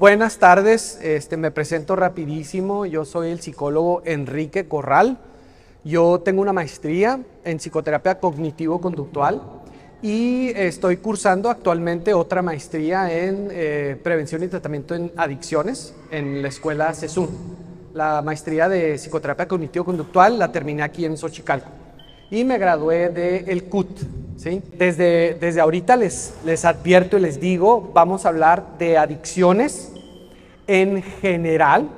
Buenas tardes, me presento rapidísimo. Yo soy el psicólogo Enrique Corral. Yo tengo una maestría en psicoterapia cognitivo-conductual y estoy cursando actualmente otra maestría en prevención y tratamiento en adicciones en la escuela CESUN. La maestría de psicoterapia cognitivo-conductual la terminé aquí en Xochicalco y me gradué del CUT. ¿Sí? Desde ahorita les advierto y les digo, vamos a hablar de adicciones en general,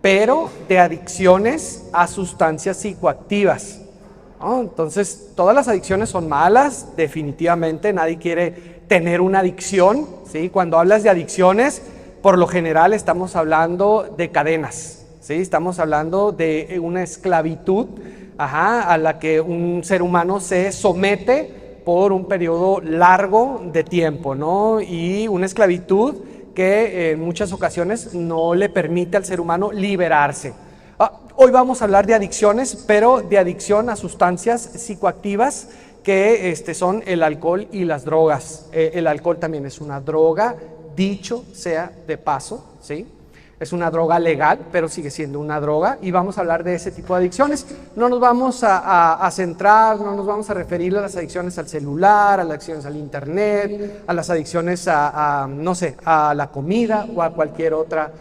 pero de adicciones a sustancias psicoactivas, ¿no? Entonces, todas las adicciones son malas, definitivamente, nadie quiere tener una adicción, ¿sí? Cuando hablas de adicciones, por lo general estamos hablando de cadenas, ¿sí? Estamos hablando de una esclavitud, a la que un ser humano se somete por un periodo largo de tiempo, ¿no? Y una esclavitud que en muchas ocasiones no le permite al ser humano liberarse. Hoy vamos a hablar de adicciones, pero de adicción a sustancias psicoactivas que son el alcohol y las drogas. El alcohol también es una droga, dicho sea de paso, ¿sí? Es una droga legal, pero sigue siendo una droga y vamos a hablar de ese tipo de adicciones. No nos vamos a centrar, no nos vamos a referir a las adicciones al celular, a las adicciones al internet, a las adicciones no sé, a la comida o a cualquier otra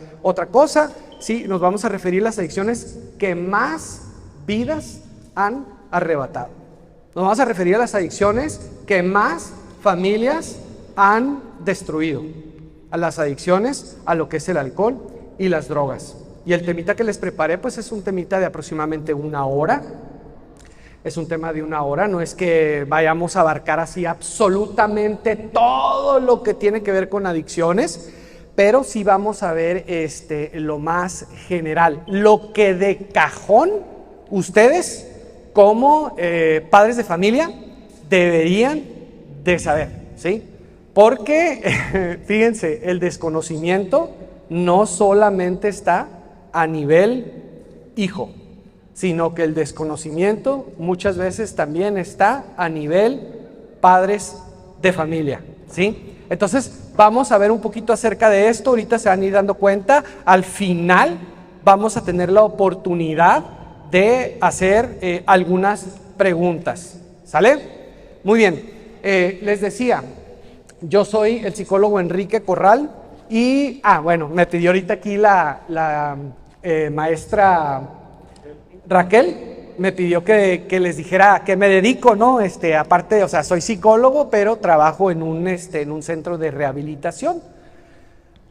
cosa. Sí, nos vamos a referir a las adicciones que más vidas han arrebatado. Nos vamos a referir a las adicciones que más familias han destruido. A las adicciones a lo que es el alcohol y las drogas. Y el temita que les preparé pues es un temita de aproximadamente 1 hora. Es un tema de 1 hora, no es que vayamos a abarcar así absolutamente todo lo que tiene que ver con adicciones, pero sí vamos a ver lo más general, lo que de cajón ustedes como padres de familia deberían de saber, ¿sí? Porque fíjense, el desconocimiento no solamente está a nivel hijo, sino que el desconocimiento muchas veces también está a nivel padres de familia, ¿sí? Entonces vamos a ver un poquito acerca de esto, ahorita se van a ir dando cuenta, al final vamos a tener la oportunidad de hacer algunas preguntas, ¿sale? Muy bien, les decía, yo soy el psicólogo Enrique Corral. Y, bueno, me pidió ahorita aquí la maestra Raquel, me pidió que les dijera a qué me dedico, ¿no? Aparte, o sea, soy psicólogo, pero trabajo en un centro de rehabilitación.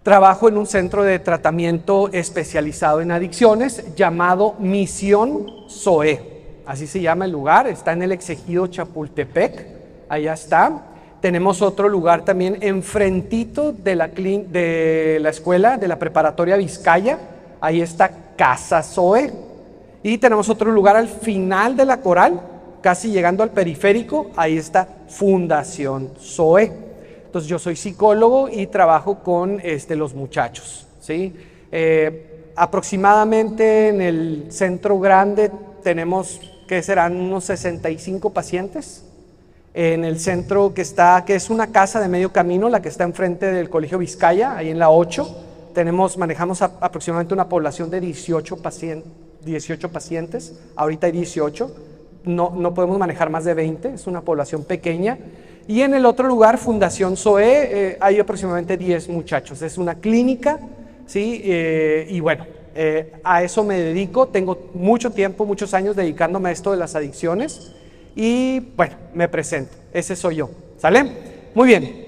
Trabajo en un centro de tratamiento especializado en adicciones llamado Misión ZOE. Así se llama el lugar, está en el Exegido Chapultepec, allá está. Tenemos otro lugar también enfrentito de la escuela, de la preparatoria Vizcaya, ahí está Casa ZOE. Y tenemos otro lugar al final de la Coral, casi llegando al periférico, ahí está Fundación ZOE. Entonces yo soy psicólogo y trabajo con los muchachos, ¿sí? Aproximadamente en el centro grande tenemos, ¿qué serán? Unos 65 pacientes. En el centro que es una casa de medio camino, la que está enfrente del Colegio Vizcaya, ahí en la 8, manejamos aproximadamente una población de 18 pacientes, ahorita hay 18, no podemos manejar más de 20, es una población pequeña. Y en el otro lugar, Fundación ZOE, hay aproximadamente 10 muchachos, es una clínica, ¿sí? Y bueno, a eso me dedico, tengo mucho tiempo, muchos años dedicándome a esto de las adicciones. Y bueno, me presento, ese soy yo, ¿sale? Muy bien,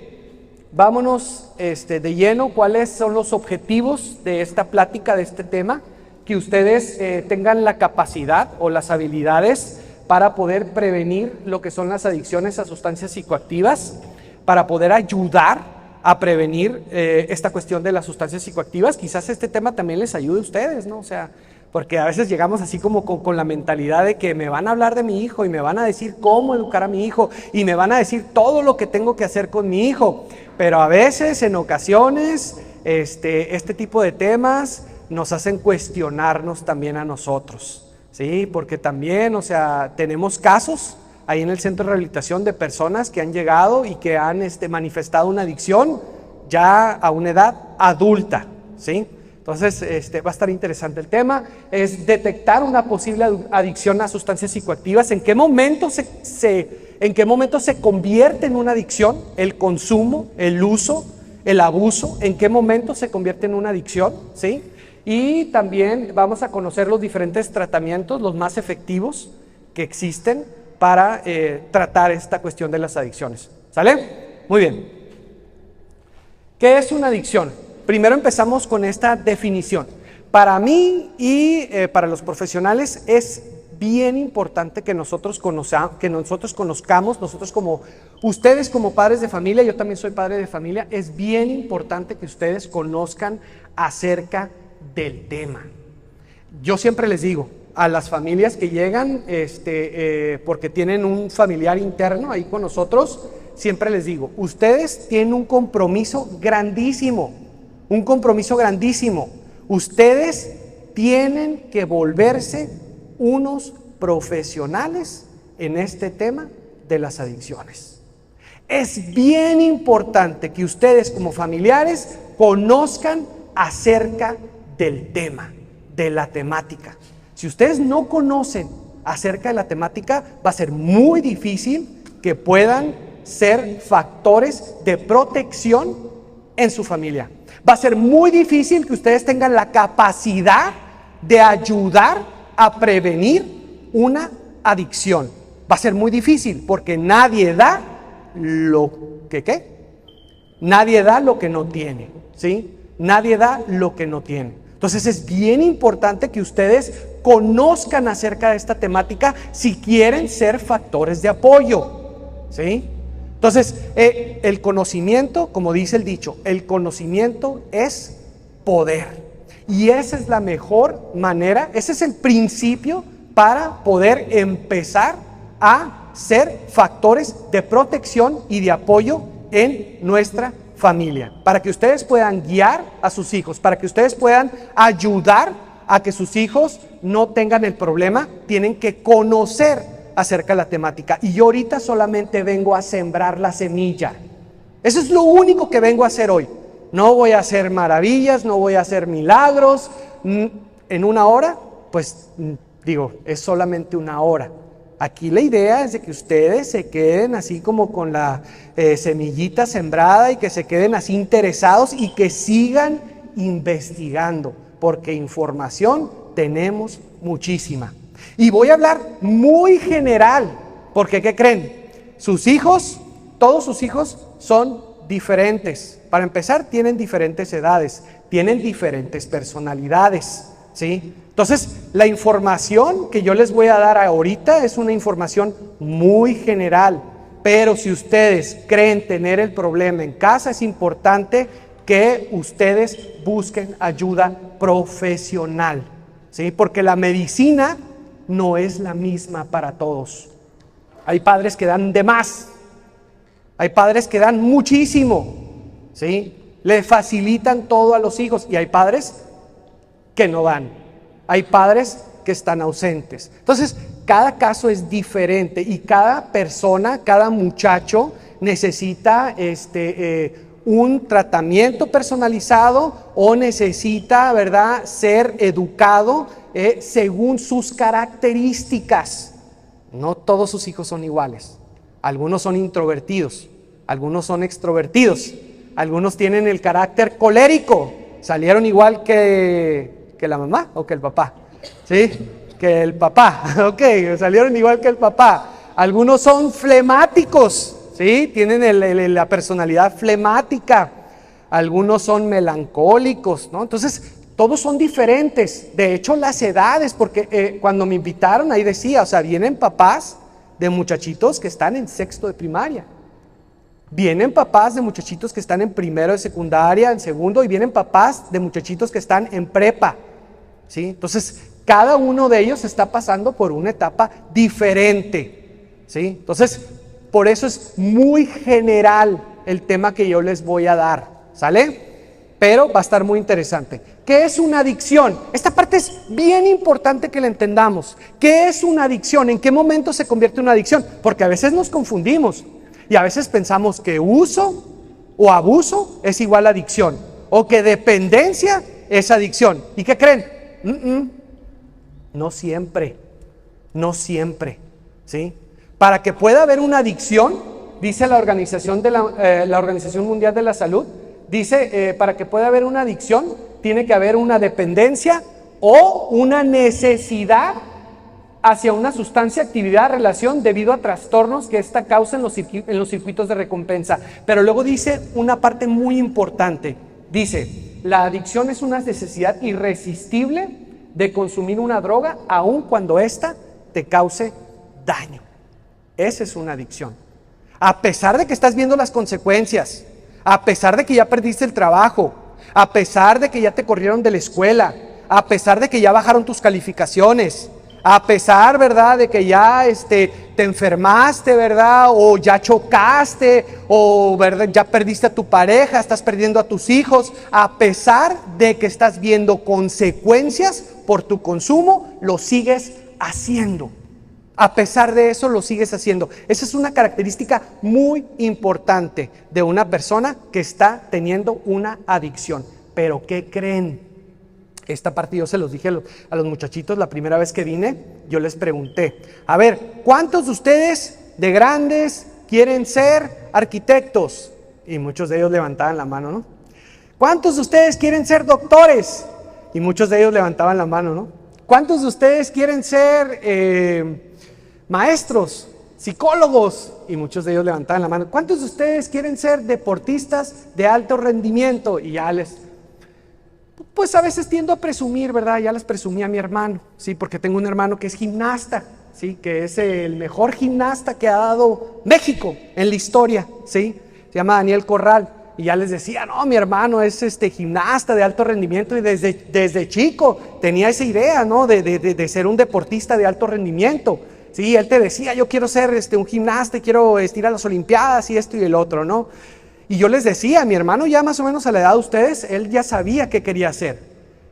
vámonos de lleno. ¿Cuáles son los objetivos de esta plática, de este tema? Que ustedes tengan la capacidad o las habilidades para poder prevenir lo que son las adicciones a sustancias psicoactivas, para poder ayudar a prevenir esta cuestión de las sustancias psicoactivas. Quizás este tema también les ayude a ustedes, ¿no? O sea, porque a veces llegamos así como con la mentalidad de que me van a hablar de mi hijo y me van a decir cómo educar a mi hijo y me van a decir todo lo que tengo que hacer con mi hijo. Pero a veces, en ocasiones, este tipo de temas nos hacen cuestionarnos también a nosotros, ¿sí? Porque también, o sea, tenemos casos ahí en el centro de rehabilitación de personas que han llegado y que han manifestado una adicción ya a una edad adulta, ¿sí? Entonces, va a estar interesante el tema. Es detectar una posible adicción a sustancias psicoactivas. ¿En qué momento se convierte en una adicción? El consumo, el uso, el abuso. ¿En qué momento se convierte en una adicción? ¿Sí? Y también vamos a conocer los diferentes tratamientos, los más efectivos que existen para tratar esta cuestión de las adicciones. ¿Sale? Muy bien. ¿Qué es una adicción? Primero empezamos con esta definición. Para mí y para los profesionales es bien importante que nosotros conozcamos, ustedes como padres de familia, yo también soy padre de familia, es bien importante que ustedes conozcan acerca del tema. Yo siempre les digo a las familias que llegan porque tienen un familiar interno ahí con nosotros, siempre les digo, ustedes tienen un compromiso grandísimo. Ustedes tienen que volverse unos profesionales en este tema de las adicciones. Es bien importante que ustedes como familiares conozcan acerca del tema, de la temática. Si ustedes no conocen acerca de la temática, va a ser muy difícil que puedan ser factores de protección en su familia. Va a ser muy difícil que ustedes tengan la capacidad de ayudar a prevenir una adicción. Va a ser muy difícil porque nadie da lo que nadie da lo que no tiene, ¿sí? Nadie da lo que no tiene. Entonces es bien importante que ustedes conozcan acerca de esta temática si quieren ser factores de apoyo, ¿sí? Entonces, el conocimiento, como dice el dicho, el conocimiento es poder. Y esa es la mejor manera, ese es el principio para poder empezar a ser factores de protección y de apoyo en nuestra familia. Para que ustedes puedan guiar a sus hijos, para que ustedes puedan ayudar a que sus hijos no tengan el problema, tienen que conocer acerca de la temática. Y yo ahorita solamente vengo a sembrar la semilla. Eso es lo único que vengo a hacer hoy. No voy a hacer maravillas, no voy a hacer milagros. En una hora, pues es solamente una hora. Aquí la idea es de que ustedes se queden así como con la semillita sembrada y que se queden así interesados y que sigan investigando, porque información tenemos muchísima. Y voy a hablar muy general, porque ¿qué creen? Sus hijos, todos sus hijos son diferentes. Para empezar, tienen diferentes edades, tienen diferentes personalidades, ¿sí? Entonces, la información que yo les voy a dar ahorita es una información muy general, pero si ustedes creen tener el problema en casa, es importante que ustedes busquen ayuda profesional, ¿sí? Porque la medicina no es la misma para todos. Hay padres que dan de más, hay padres que dan muchísimo, ¿sí? Le facilitan todo a los hijos y hay padres que no dan, hay padres que están ausentes. Entonces, cada caso es diferente y cada persona, cada muchacho necesita un tratamiento personalizado o necesita, ¿verdad?, ser educado según sus características. No todos sus hijos son iguales. Algunos son introvertidos, algunos son extrovertidos, algunos tienen el carácter colérico, salieron igual que la mamá o que el papá, ¿sí? Que el papá, ok, salieron igual que el papá. Algunos son flemáticos, ¿sí? Tienen la personalidad flemática. Algunos son melancólicos, ¿no? Entonces, todos son diferentes. De hecho, las edades, porque cuando me invitaron ahí decía, o sea, vienen papás de muchachitos que están en sexto de primaria. Vienen papás de muchachitos que están en primero de secundaria, en segundo, y vienen papás de muchachitos que están en prepa, ¿sí? Entonces, cada uno de ellos está pasando por una etapa diferente, ¿sí? Entonces, por eso es muy general el tema que yo les voy a dar, ¿sale? Pero va a estar muy interesante. ¿Qué es una adicción? Esta parte es bien importante que la entendamos. ¿Qué es una adicción? ¿En qué momento se convierte en una adicción? Porque a veces nos confundimos y a veces pensamos que uso o abuso es igual a adicción. o que dependencia es adicción. ¿Y qué creen? No siempre, no siempre, ¿sí? Para que pueda haber una adicción, dice la Organización Mundial de la Salud, dice, para que pueda haber una adicción, tiene que haber una dependencia o una necesidad hacia una sustancia, actividad, relación debido a trastornos que esta causa en los circuitos de recompensa. Pero luego dice una parte muy importante. Dice, la adicción es una necesidad irresistible de consumir una droga aun cuando ésta te cause daño. Esa es una adicción. A pesar de que estás viendo las consecuencias, a pesar de que ya perdiste el trabajo, a pesar de que ya te corrieron de la escuela, a pesar de que ya bajaron tus calificaciones, a pesar, ¿verdad?, de que ya te enfermaste, ¿verdad?, o ya chocaste, o ¿verdad?, ya perdiste a tu pareja, estás perdiendo a tus hijos, a pesar de que estás viendo consecuencias por tu consumo, lo sigues haciendo. A pesar de eso, lo sigues haciendo. Esa es una característica muy importante de una persona que está teniendo una adicción. Pero ¿qué creen? Esta parte yo se los dije a los muchachitos la primera vez que vine. Yo les pregunté, a ver, ¿cuántos de ustedes de grandes quieren ser arquitectos? Y muchos de ellos levantaban la mano, ¿no? ¿Cuántos de ustedes quieren ser doctores? Y muchos de ellos levantaban la mano, ¿no? ¿Cuántos de ustedes quieren ser maestros, psicólogos? Y muchos de ellos levantaban la mano. ¿Cuántos de ustedes quieren ser deportistas de alto rendimiento? Y ya pues a veces tiendo a presumir, ¿verdad? Ya les presumí a mi hermano, ¿sí? Porque tengo un hermano que es gimnasta, ¿sí? Que es el mejor gimnasta que ha dado México en la historia, ¿sí? Se llama Daniel Corral. Y ya les decía, no, mi hermano es gimnasta de alto rendimiento y desde chico tenía esa idea, ¿no? De ser un deportista de alto rendimiento. Sí, él te decía, yo quiero ser un gimnasta y quiero ir a las olimpiadas y esto y el otro, ¿no? Y yo les decía, mi hermano ya más o menos a la edad de ustedes, él ya sabía qué quería hacer.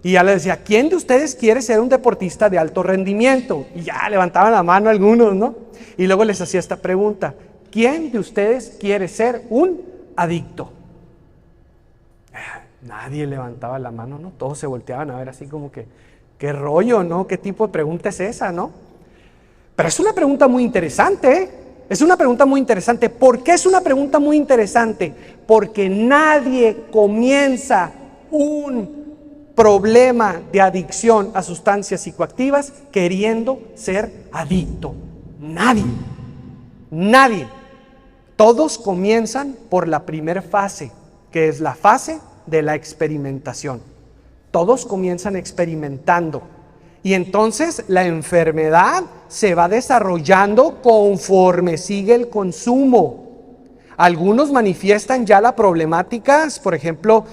Y ya les decía, ¿quién de ustedes quiere ser un deportista de alto rendimiento? Y ya levantaban la mano algunos, ¿no? Y luego les hacía esta pregunta, ¿quién de ustedes quiere ser un adicto? Nadie levantaba la mano, ¿no? Todos se volteaban a ver así como que, ¿qué rollo, no? ¿Qué tipo de pregunta es esa, no? Pero es una pregunta muy interesante, ¿eh? Es una pregunta muy interesante. ¿Por qué es una pregunta muy interesante? Porque nadie comienza un problema de adicción a sustancias psicoactivas queriendo ser adicto. Nadie. Todos comienzan por la primera fase, que es la fase de la experimentación. Todos comienzan experimentando. Y entonces la enfermedad se va desarrollando conforme sigue el consumo. Algunos manifiestan ya la problemática, por ejemplo,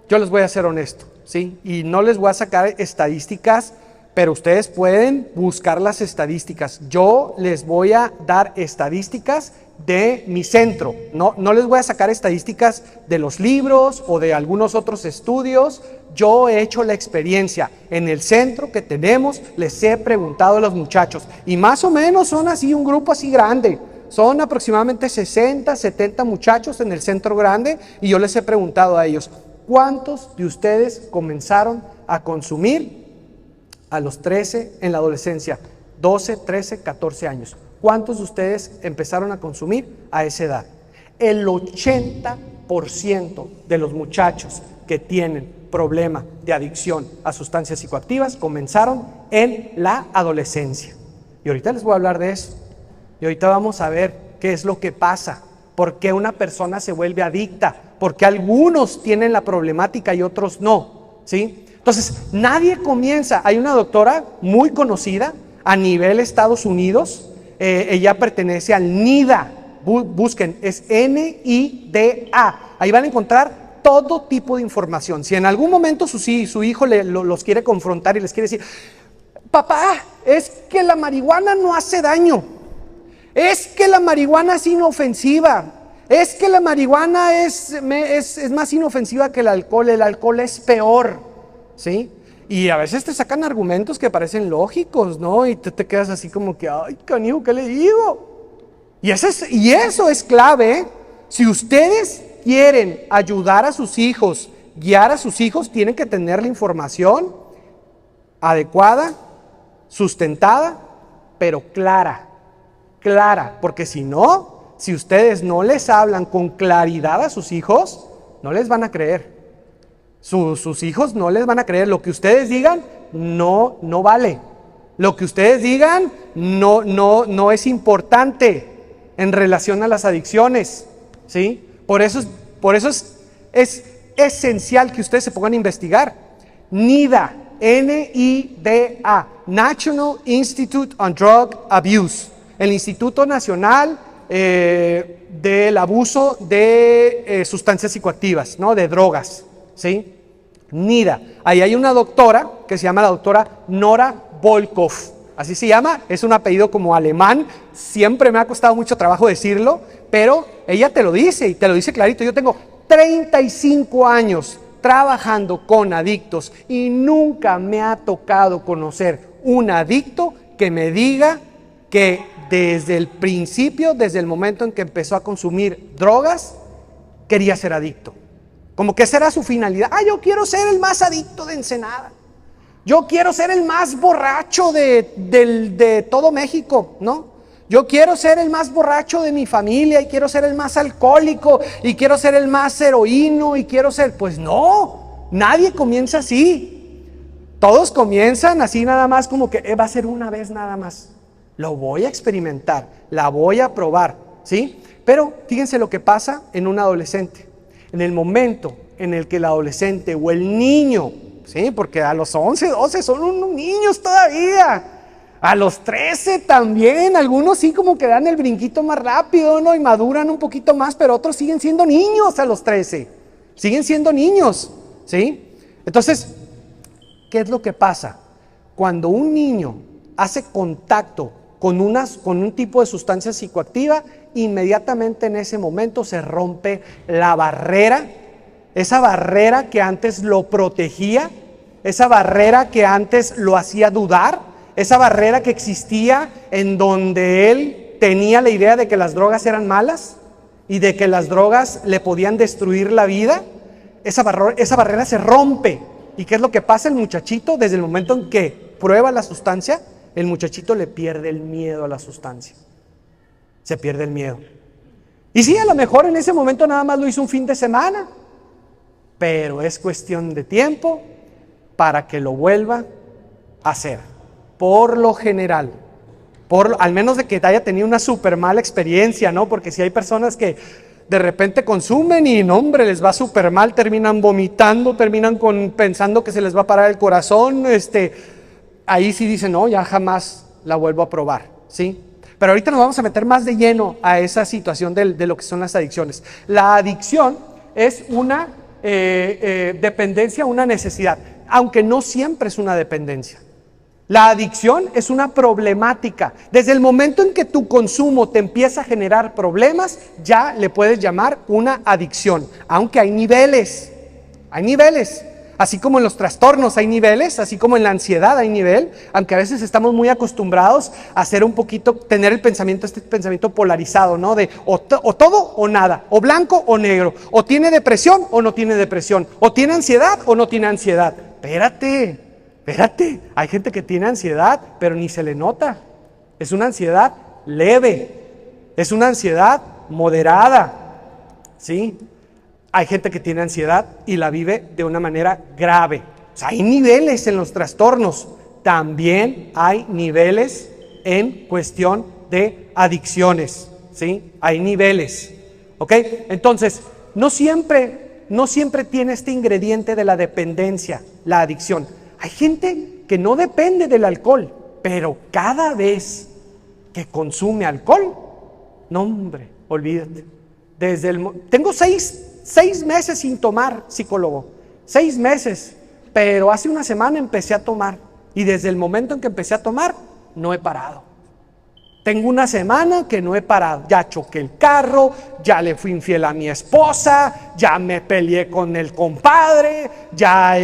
yo les voy a ser honesto, ¿sí? Y no les voy a sacar estadísticas, pero ustedes pueden buscar las estadísticas. Yo les voy a dar estadísticas de mi centro. No les voy a sacar estadísticas de los libros o de algunos otros estudios. Yo he hecho la experiencia en el centro que tenemos, les he preguntado a los muchachos y más o menos son así un grupo así grande. Son aproximadamente 60, 70 muchachos en el centro grande y yo les he preguntado a ellos, ¿cuántos de ustedes comenzaron a consumir a los 13 en la adolescencia? 12, 13, 14 años. ¿Cuántos de ustedes empezaron a consumir a esa edad? El 80% de los muchachos que tienen problema de adicción a sustancias psicoactivas comenzaron en la adolescencia. Y ahorita les voy a hablar de eso. Y ahorita vamos a ver qué es lo que pasa, por qué una persona se vuelve adicta, por qué algunos tienen la problemática y otros no, ¿sí? Entonces, nadie comienza. Hay una doctora muy conocida a nivel Estados Unidos, ella pertenece al NIDA, busquen, es NIDA, ahí van a encontrar todo tipo de información. Si en algún momento su hijo los quiere confrontar y les quiere decir, papá, es que la marihuana no hace daño, es que la marihuana es inofensiva, es que la marihuana es más inofensiva que el alcohol es peor, ¿sí? Y a veces te sacan argumentos que parecen lógicos, ¿no? Y te quedas así como que, ay, canijo, ¿qué le digo? Y eso es clave, ¿eh? Si ustedes quieren ayudar a sus hijos guiar a sus hijos, tienen que tener la información adecuada, sustentada, pero clara, porque si no, si ustedes no les hablan con claridad a sus hijos, no les van a creer. Sus hijos no les van a creer. Lo que ustedes digan no vale. Lo que ustedes digan no es importante en relación a las adicciones, ¿sí? Por eso es esencial que ustedes se pongan a investigar. NIDA, NIDA, National Institute on Drug Abuse, el Instituto Nacional del Abuso de Sustancias Psicoactivas, ¿no? De drogas, ¿sí? NIDA. Ahí hay una doctora que se llama la doctora Nora Volkow, así se llama, es un apellido como alemán, siempre me ha costado mucho trabajo decirlo, pero ella te lo dice y te lo dice clarito. Yo tengo 35 años trabajando con adictos y nunca me ha tocado conocer un adicto que me diga que desde el principio, desde el momento en que empezó a consumir drogas, quería ser adicto. Como que esa era su finalidad. Yo quiero ser el más adicto de Ensenada. Yo quiero ser el más borracho de todo México, ¿no? Yo quiero ser el más borracho de mi familia y quiero ser el más alcohólico y quiero ser el más heroíno y quiero ser... Pues no, nadie comienza así. Todos comienzan así nada más como que va a ser una vez nada más. Lo voy a experimentar, la voy a probar, ¿sí? Pero fíjense lo que pasa en un adolescente. En el momento en el que el adolescente o el niño, ¿sí? Porque a los 11, 12 son unos niños todavía. A los 13 también, algunos sí como que dan el brinquito más rápido, ¿no? Y maduran un poquito más, pero otros siguen siendo niños a los 13. Siguen siendo niños, ¿sí? Entonces, ¿qué es lo que pasa? Cuando un niño hace contacto con un tipo de sustancia psicoactiva, inmediatamente en ese momento se rompe la barrera, esa barrera que antes lo protegía, esa barrera que antes lo hacía dudar, esa barrera que existía en donde él tenía la idea de que las drogas eran malas y de que las drogas le podían destruir la vida. Esa barrera se rompe. ¿Y qué es lo que pasa? El muchachito, desde el momento en que prueba la sustancia, el muchachito le pierde el miedo a la sustancia. Se pierde el miedo. Y sí, a lo mejor en ese momento nada más lo hizo un fin de semana, pero es cuestión de tiempo para que lo vuelva a hacer. Por lo general, al menos de que haya tenido una súper mala experiencia, ¿no? Porque si hay personas que de repente consumen y no, hombre, les va súper mal, terminan vomitando, terminan pensando que se les va a parar el corazón, ahí sí dicen, no, ya jamás la vuelvo a probar, ¿sí? Pero ahorita nos vamos a meter más de lleno a esa situación de lo que son las adicciones. La adicción es una dependencia, una necesidad, aunque no siempre es una dependencia. La adicción es una problemática. Desde el momento en que tu consumo te empieza a generar problemas, ya le puedes llamar una adicción, aunque hay niveles. Hay niveles. Así como en los trastornos hay niveles, así como en la ansiedad hay nivel, aunque a veces estamos muy acostumbrados a hacer un poquito, tener este pensamiento polarizado, ¿no? De o todo o nada, o blanco o negro, o tiene depresión o no tiene depresión, o tiene ansiedad o no tiene ansiedad. Espérate, hay gente que tiene ansiedad, pero ni se le nota. Es una ansiedad leve, es una ansiedad moderada, ¿sí? Hay gente que tiene ansiedad y la vive de una manera grave. O sea, hay niveles en los trastornos. También hay niveles en cuestión de adicciones, ¿sí? Hay niveles, ¿ok? Entonces, no siempre tiene este ingrediente de la dependencia, la adicción. Hay gente que no depende del alcohol, pero cada vez que consume alcohol, no, hombre, olvídate. Tengo seis meses sin tomar, psicólogo, 6 meses, pero hace una semana empecé a tomar y desde el momento en que empecé a tomar, no he parado. Tengo una semana que no he parado, ya choqué el carro, ya le fui infiel a mi esposa, ya me peleé con el compadre, ya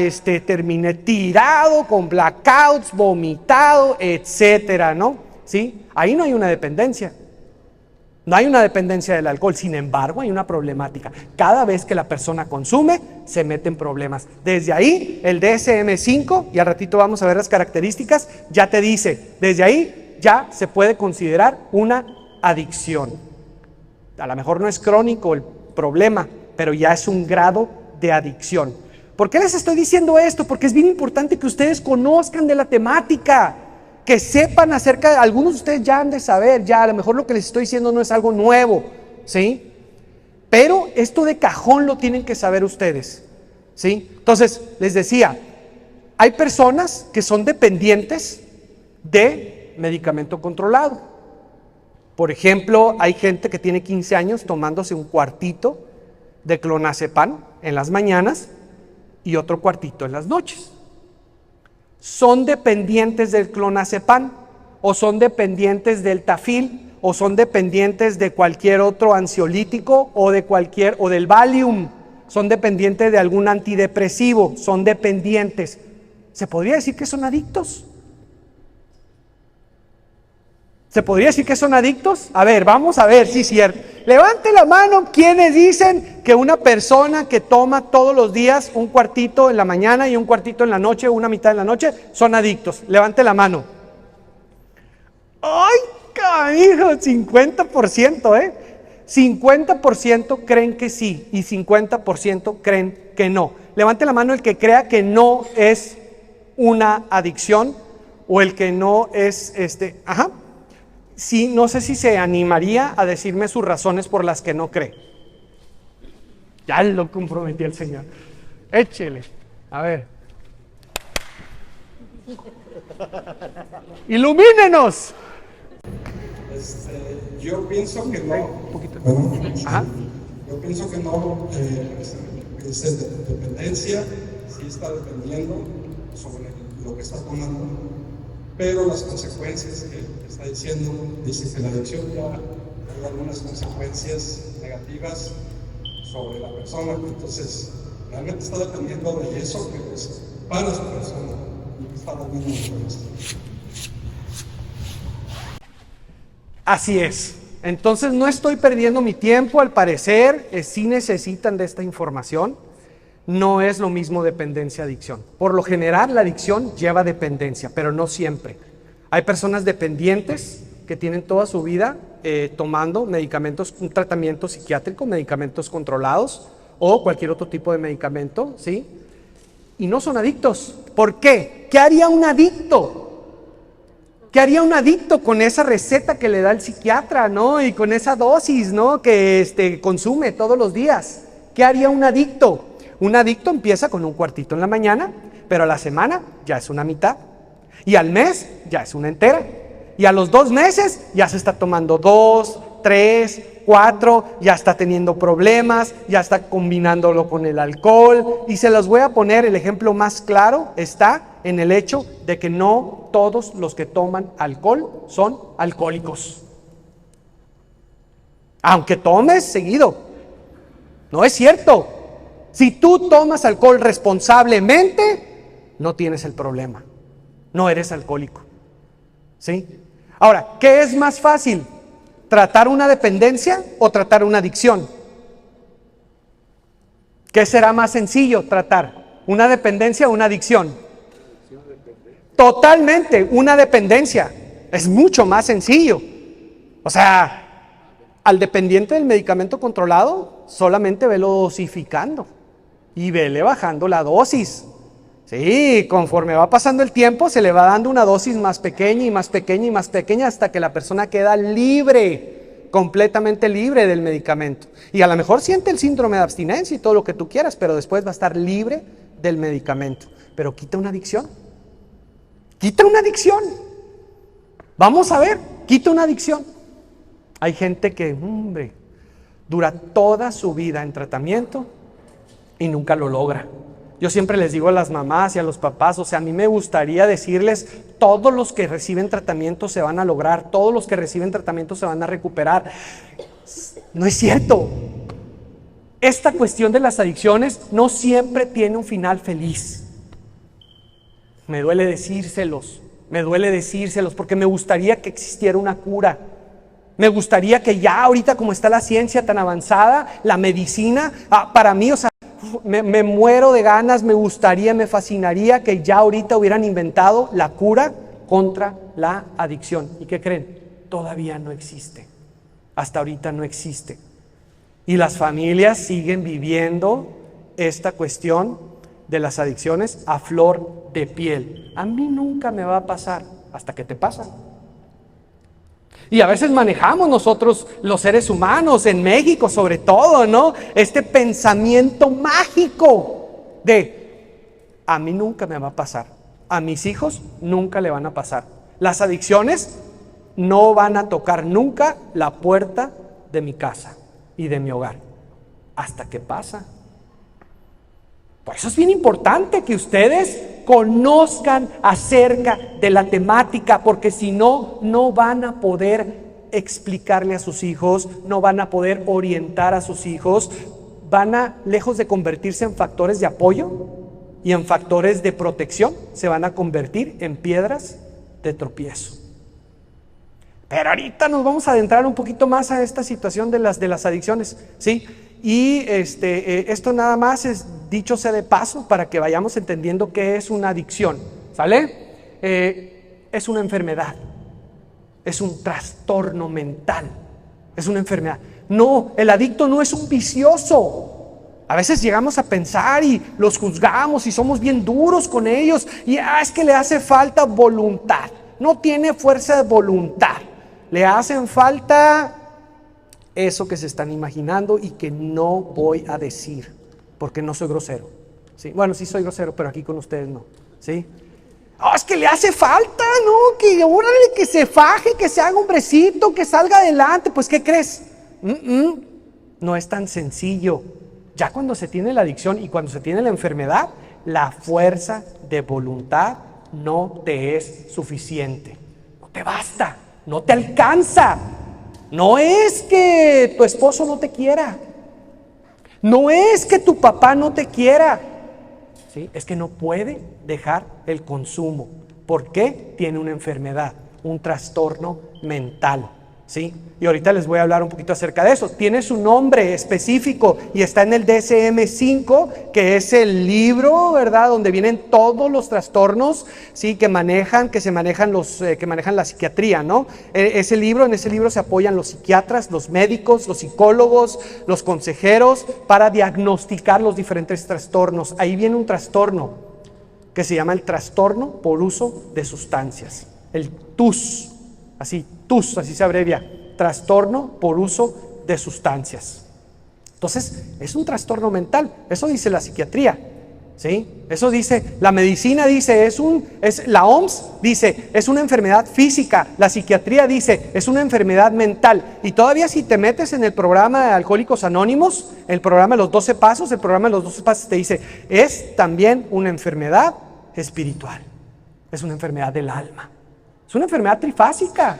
terminé tirado, con blackouts, vomitado, etcétera, ¿no? ¿Sí? Ahí no hay una dependencia. No hay una dependencia del alcohol, sin embargo hay una problemática. Cada vez que la persona consume, se mete en problemas. Desde ahí, el DSM-5, y al ratito vamos a ver las características, ya te dice, desde ahí ya se puede considerar una adicción. A lo mejor no es crónico el problema, pero ya es un grado de adicción. ¿Por qué les estoy diciendo esto? Porque es bien importante que ustedes conozcan de la temática, que sepan acerca de, algunos de ustedes ya han de saber, ya a lo mejor lo que les estoy diciendo no es algo nuevo, ¿sí? Pero esto de cajón lo tienen que saber ustedes, ¿sí? Entonces, les decía, hay personas que son dependientes de medicamento controlado. Por ejemplo, hay gente que tiene 15 años tomándose un cuartito de clonazepam en las mañanas y otro cuartito en las noches. Son dependientes del clonazepam, o son dependientes del tafil, o son dependientes de cualquier otro ansiolítico, o del Valium, son dependientes de algún antidepresivo, son dependientes. ¿Se podría decir que son adictos? ¿Se podría decir que son adictos? A ver, vamos a ver, sí es cierto. Levante la mano quienes dicen que una persona que toma todos los días un cuartito en la mañana y un cuartito en la noche, una mitad en la noche, son adictos. Levante la mano. ¡Ay, canijo! 50%, 50% creen que sí y 50% creen que no. Levante la mano el que crea que no es una adicción o el que no es Sí, no sé si se animaría a decirme sus razones por las que no cree. Ya lo comprometí el Señor. Échele. A ver. Ilumínenos. Yo pienso que no. Ajá. Yo pienso que no. Es dependencia, sí está dependiendo sobre lo que está tomando, pero las consecuencias que está diciendo, dice que la adicción ya hay algunas consecuencias negativas sobre la persona, entonces realmente está dependiendo de eso que es para su persona, y está dependiendo de eso. Así es. Entonces no estoy perdiendo mi tiempo, al parecer sí necesitan de esta información. No es lo mismo dependencia-adicción. Por lo general la adicción lleva dependencia, pero no siempre. Hay personas dependientes que tienen toda su vida tomando medicamentos, un tratamiento psiquiátrico, medicamentos controlados o cualquier otro tipo de medicamento, ¿sí? Y no son adictos. ¿Por qué? ¿Qué haría un adicto? ¿Qué haría un adicto con esa receta que le da el psiquiatra, ¿no? Y con esa dosis, ¿no? Que consume todos los días. ¿Qué haría un adicto? Un adicto empieza con un cuartito en la mañana, pero a la semana ya es una mitad. Y al mes ya es una entera. Y a los 2 meses ya se está tomando 2, 3, 4, ya está teniendo problemas, ya está combinándolo con el alcohol. Y se los voy a poner, el ejemplo más claro está en el hecho de que no todos los que toman alcohol son alcohólicos. Aunque tomes seguido. No es cierto. Si tú tomas alcohol responsablemente, no tienes el problema. No eres alcohólico. ¿Sí? Ahora, ¿qué es más fácil? ¿Tratar una dependencia o tratar una adicción? ¿Qué será más sencillo tratar? ¿Una dependencia o una adicción? Totalmente, una dependencia. Es mucho más sencillo. O sea, al dependiente del medicamento controlado, solamente velo dosificando y vele bajando la dosis. Sí, conforme va pasando el tiempo, se le va dando una dosis más pequeña y más pequeña y más pequeña hasta que la persona queda libre, completamente libre del medicamento. Y a lo mejor siente el síndrome de abstinencia y todo lo que tú quieras, pero después va a estar libre del medicamento. Pero quita una adicción. Quita una adicción. Vamos a ver, quita una adicción. Hay gente que, dura toda su vida en tratamiento y nunca lo logra. Yo siempre les digo a las mamás y a los papás, o sea, a mí me gustaría decirles, todos los que reciben tratamiento se van a lograr, todos los que reciben tratamiento se van a recuperar. No es cierto. Esta cuestión de las adicciones no siempre tiene un final feliz. Me duele decírselos porque me gustaría que existiera una cura. Me gustaría que ya ahorita como está la ciencia tan avanzada, la medicina, para mí, o sea, me muero de ganas, me gustaría, me fascinaría que ya ahorita hubieran inventado la cura contra la adicción. ¿Y qué creen? Todavía no existe. Hasta ahorita no existe. Y las familias siguen viviendo esta cuestión de las adicciones a flor de piel. A mí nunca me va a pasar hasta que te pasa. Y a veces manejamos nosotros, los seres humanos, en México sobre todo, ¿no? Este pensamiento mágico de, a mí nunca me va a pasar, a mis hijos nunca le van a pasar. Las adicciones no van a tocar nunca la puerta de mi casa y de mi hogar, hasta que pasa. Por eso es bien importante que ustedes conozcan acerca de la temática, porque si no, no van a poder explicarle a sus hijos, no van a poder orientar a sus hijos, van a, lejos de convertirse en factores de apoyo y en factores de protección, se van a convertir en piedras de tropiezo. Pero ahorita nos vamos a adentrar un poquito más a esta situación de las adicciones, ¿sí? Y esto nada más es dicho sea de paso para que vayamos entendiendo qué es una adicción, ¿sale? Es una enfermedad, es un trastorno mental, es una enfermedad. No, el adicto no es un vicioso. A veces llegamos a pensar y los juzgamos y somos bien duros con ellos y es que le hace falta voluntad, no tiene fuerza de voluntad, le hacen falta eso que se están imaginando y que no voy a decir, porque no soy grosero, ¿sí? Bueno, sí soy grosero, pero aquí con ustedes no, ¿sí? Oh, es que le hace falta, ¿no? Que órale, que se faje, que se haga hombrecito, que salga adelante. Pues, ¿qué crees? No es tan sencillo. Ya cuando se tiene la adicción y cuando se tiene la enfermedad, la fuerza de voluntad no te es suficiente. No te basta, no te alcanza. No es que tu esposo no te quiera, no es que tu papá no te quiera, ¿sí? Es que no puede dejar el consumo. ¿Por qué? Tiene una enfermedad, un trastorno mental, ¿sí? Y ahorita les voy a hablar un poquito acerca de eso. Tiene su nombre específico y está en el DSM-5, que es el libro, ¿verdad? Donde vienen todos los trastornos, ¿sí? Que se manejan la psiquiatría, ¿no? En ese libro se apoyan los psiquiatras, los médicos, los psicólogos, los consejeros para diagnosticar los diferentes trastornos. Ahí viene un trastorno que se llama el trastorno por uso de sustancias, el TUS, así se abrevia. Trastorno por uso de sustancias. Entonces, es un trastorno mental. Eso dice la psiquiatría, ¿sí? Eso dice, la medicina dice, la OMS dice, es una enfermedad física. La psiquiatría dice, es una enfermedad mental. Y todavía si te metes en el programa de Alcohólicos Anónimos, el programa de los 12 pasos, te dice, es también una enfermedad espiritual. Es una enfermedad del alma. Es una enfermedad trifásica.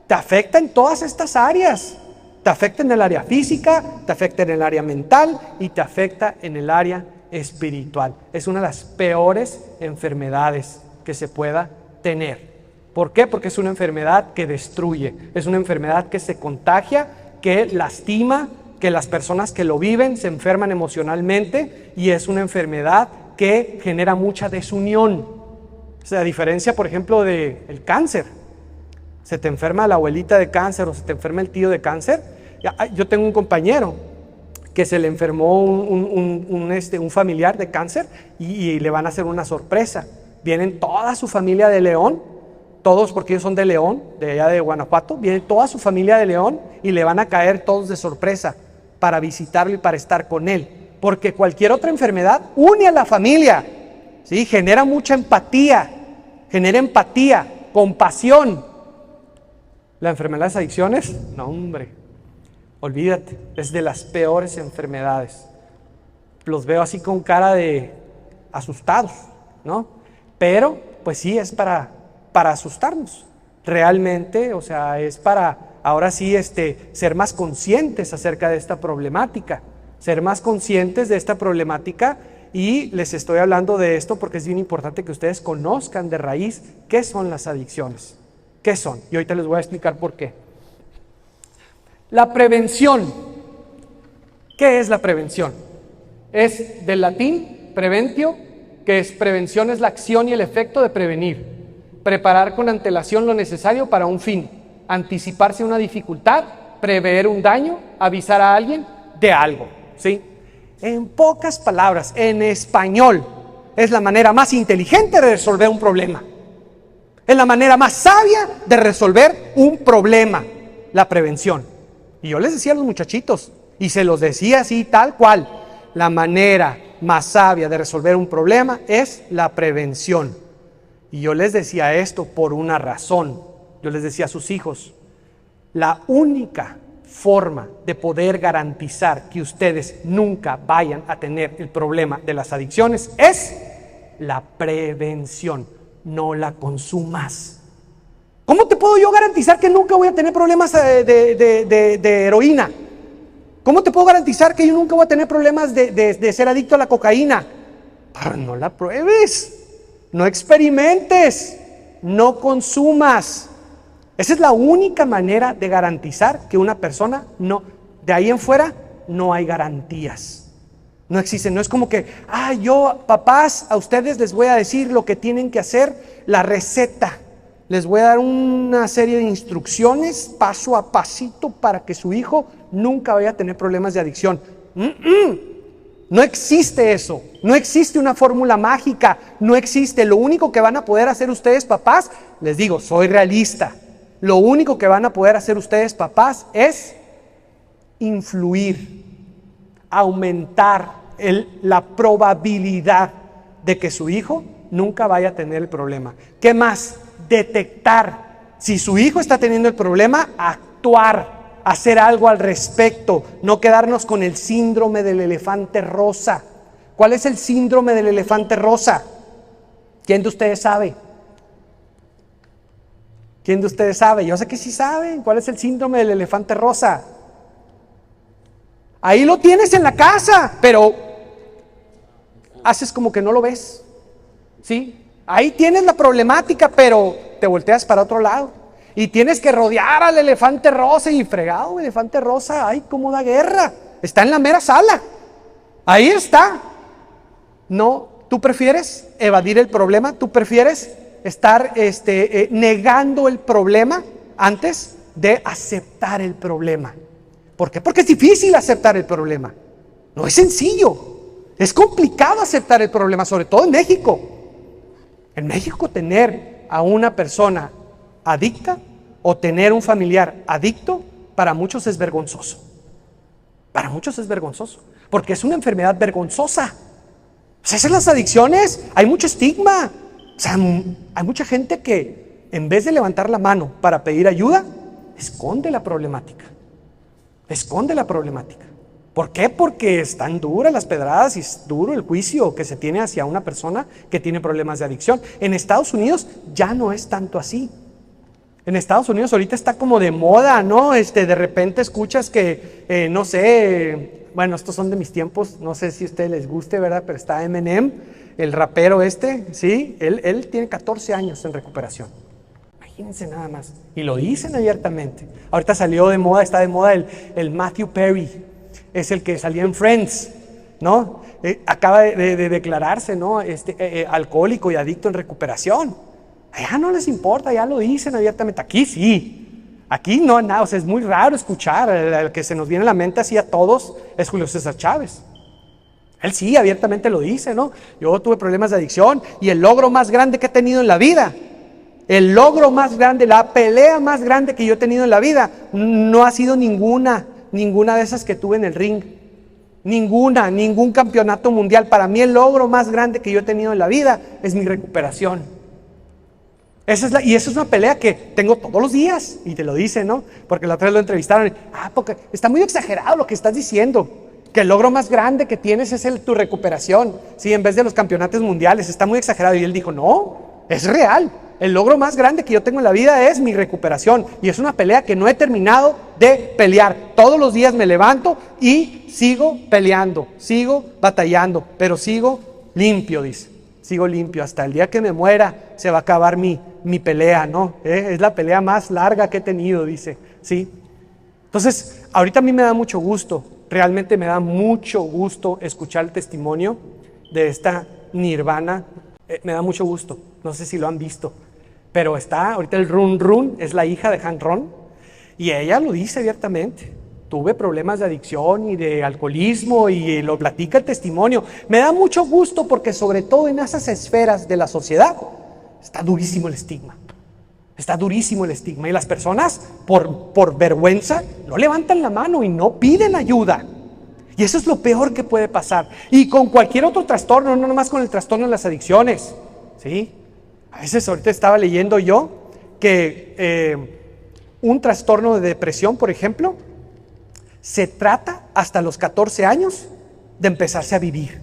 Te afecta en todas estas áreas. Te afecta en el área física, te afecta en el área mental y te afecta en el área espiritual. Es una de las peores enfermedades que se pueda tener. ¿Por qué? Porque es una enfermedad que destruye, es una enfermedad que se contagia, que lastima, que las personas que lo viven se enferman emocionalmente y es una enfermedad que genera mucha desunión. O sea, a diferencia, por ejemplo, del cáncer. Se te enferma la abuelita de cáncer o se te enferma el tío de cáncer. Yo tengo un compañero que se le enfermó un familiar de cáncer y le van a hacer una sorpresa. Vienen toda su familia de León, todos porque ellos son de León, de allá de Guanajuato, viene toda su familia de León y le van a caer todos de sorpresa para visitarlo y para estar con él. Porque cualquier otra enfermedad une a la familia, ¿sí? Genera mucha empatía, compasión. La enfermedad de las adicciones, no hombre, olvídate, es de las peores enfermedades. Los veo así con cara de asustados, ¿no? Pero, pues sí, es para asustarnos. Realmente, o sea, es para, ahora sí, ser más conscientes acerca de esta problemática. Ser más conscientes de esta problemática y les estoy hablando de esto porque es bien importante que ustedes conozcan de raíz qué son las adicciones. ¿Qué son? Y ahorita les voy a explicar por qué. La prevención. ¿Qué es la prevención? Es del latín preventio, que es prevención, es la acción y el efecto de prevenir. Preparar con antelación lo necesario para un fin. Anticiparse a una dificultad, prever un daño, avisar a alguien de algo, ¿sí? En pocas palabras, en español, es la manera más inteligente de resolver un problema. Es la manera más sabia de resolver un problema, la prevención. Y yo les decía a los muchachitos, y se los decía así tal cual, la manera más sabia de resolver un problema es la prevención. Y yo les decía esto por una razón. Yo les decía a sus hijos, la única forma de poder garantizar que ustedes nunca vayan a tener el problema de las adicciones es la prevención. No la consumas. ¿Cómo te puedo yo garantizar que nunca voy a tener problemas de heroína? ¿Cómo te puedo garantizar que yo nunca voy a tener problemas de ser adicto a la cocaína? Pero no la pruebes, no experimentes, no consumas. Esa es la única manera de garantizar que una persona no, de ahí en fuera no hay garantías. No existen, no es como que, yo, papás, a ustedes les voy a decir lo que tienen que hacer, la receta. Les voy a dar una serie de instrucciones paso a pasito para que su hijo nunca vaya a tener problemas de adicción. No existe eso, no existe una fórmula mágica, no existe. Lo único que van a poder hacer ustedes, papás, les digo, soy realista. Lo único que van a poder hacer ustedes, papás, es influir, aumentar la probabilidad de que su hijo nunca vaya a tener el problema. ¿Qué más? Detectar. Si su hijo está teniendo el problema, actuar, hacer algo al respecto, no quedarnos con el síndrome del elefante rosa. ¿Cuál es el síndrome del elefante rosa? ¿Quién de ustedes sabe? ¿Quién de ustedes sabe? Yo sé que sí saben. ¿Cuál es el síndrome del elefante rosa? Ahí lo tienes en la casa, pero haces como que no lo ves, ¿sí? Ahí tienes la problemática, pero te volteas para otro lado. Y tienes que rodear al elefante rosa y fregado, elefante rosa, ¡ay, cómo da guerra! Está en la mera sala. Ahí está. No, tú prefieres evadir el problema, tú prefieres estar negando el problema antes de aceptar el problema. ¿Por qué? Porque es difícil aceptar el problema. No es sencillo. Es complicado aceptar el problema, sobre todo en México. En México tener a una persona adicta o tener un familiar adicto, para muchos es vergonzoso. Para muchos es vergonzoso, porque es una enfermedad vergonzosa. O sea, esas las adicciones, hay mucho estigma. O sea, hay mucha gente que en vez de levantar la mano para pedir ayuda, esconde la problemática. Esconde la problemática. ¿Por qué? Porque están duras las pedradas y es duro el juicio que se tiene hacia una persona que tiene problemas de adicción. En Estados Unidos ya no es tanto así. En Estados Unidos ahorita está como de moda, ¿no? De repente escuchas que, no sé, bueno, estos son de mis tiempos, no sé si a ustedes les guste, ¿verdad? Pero está Eminem, el rapero ¿sí? Él tiene 14 años en recuperación. Imagínense nada más. Y lo dicen abiertamente. Ahorita salió de moda, está de moda el Matthew Perry. Es el que salía en Friends, ¿no? Acaba de declararse, ¿no? Alcohólico y adicto en recuperación. Allá no les importa, ya lo dicen abiertamente. Aquí sí. Aquí no, nada. O sea, es muy raro escuchar. El que se nos viene a la mente así a todos es Julio César Chávez. Él sí, abiertamente lo dice, ¿no? Yo tuve problemas de adicción y el logro más grande que he tenido en la vida, el logro más grande, la pelea más grande que yo he tenido en la vida, no ha sido ninguna de esas que tuve en el ring. Ningún campeonato mundial. Para mí el logro más grande que yo he tenido en la vida es mi recuperación. Esa es una pelea que tengo todos los días. Y te lo dice, ¿no? Porque la otra vez lo entrevistaron. Porque está muy exagerado lo que estás diciendo. Que el logro más grande que tienes es tu recuperación. Sí, en vez de los campeonatos mundiales. Está muy exagerado. Y él dijo, no, es real. El logro más grande que yo tengo en la vida es mi recuperación. Y es una pelea que no he terminado de pelear. Todos los días me levanto y sigo peleando, sigo batallando, pero sigo limpio, dice. Sigo limpio. Hasta el día que me muera se va a acabar mi pelea, ¿no? Es la pelea más larga que he tenido, dice. ¿Sí? Entonces, ahorita a mí me da mucho gusto, realmente me da mucho gusto escuchar el testimonio de esta Nirvana. Me da mucho gusto, no sé si lo han visto, pero está ahorita el Run Run, es la hija de Hank Ron, y ella lo dice abiertamente. Tuve problemas de adicción y de alcoholismo y lo platica el testimonio. Me da mucho gusto porque sobre todo en esas esferas de la sociedad está durísimo el estigma. Está durísimo el estigma y las personas por vergüenza no levantan la mano y no piden ayuda. Y eso es lo peor que puede pasar. Y con cualquier otro trastorno, no nomás con el trastorno de las adicciones, ¿sí? A veces ahorita estaba leyendo yo que un trastorno de depresión, por ejemplo, se trata hasta los 14 años de empezarse a vivir.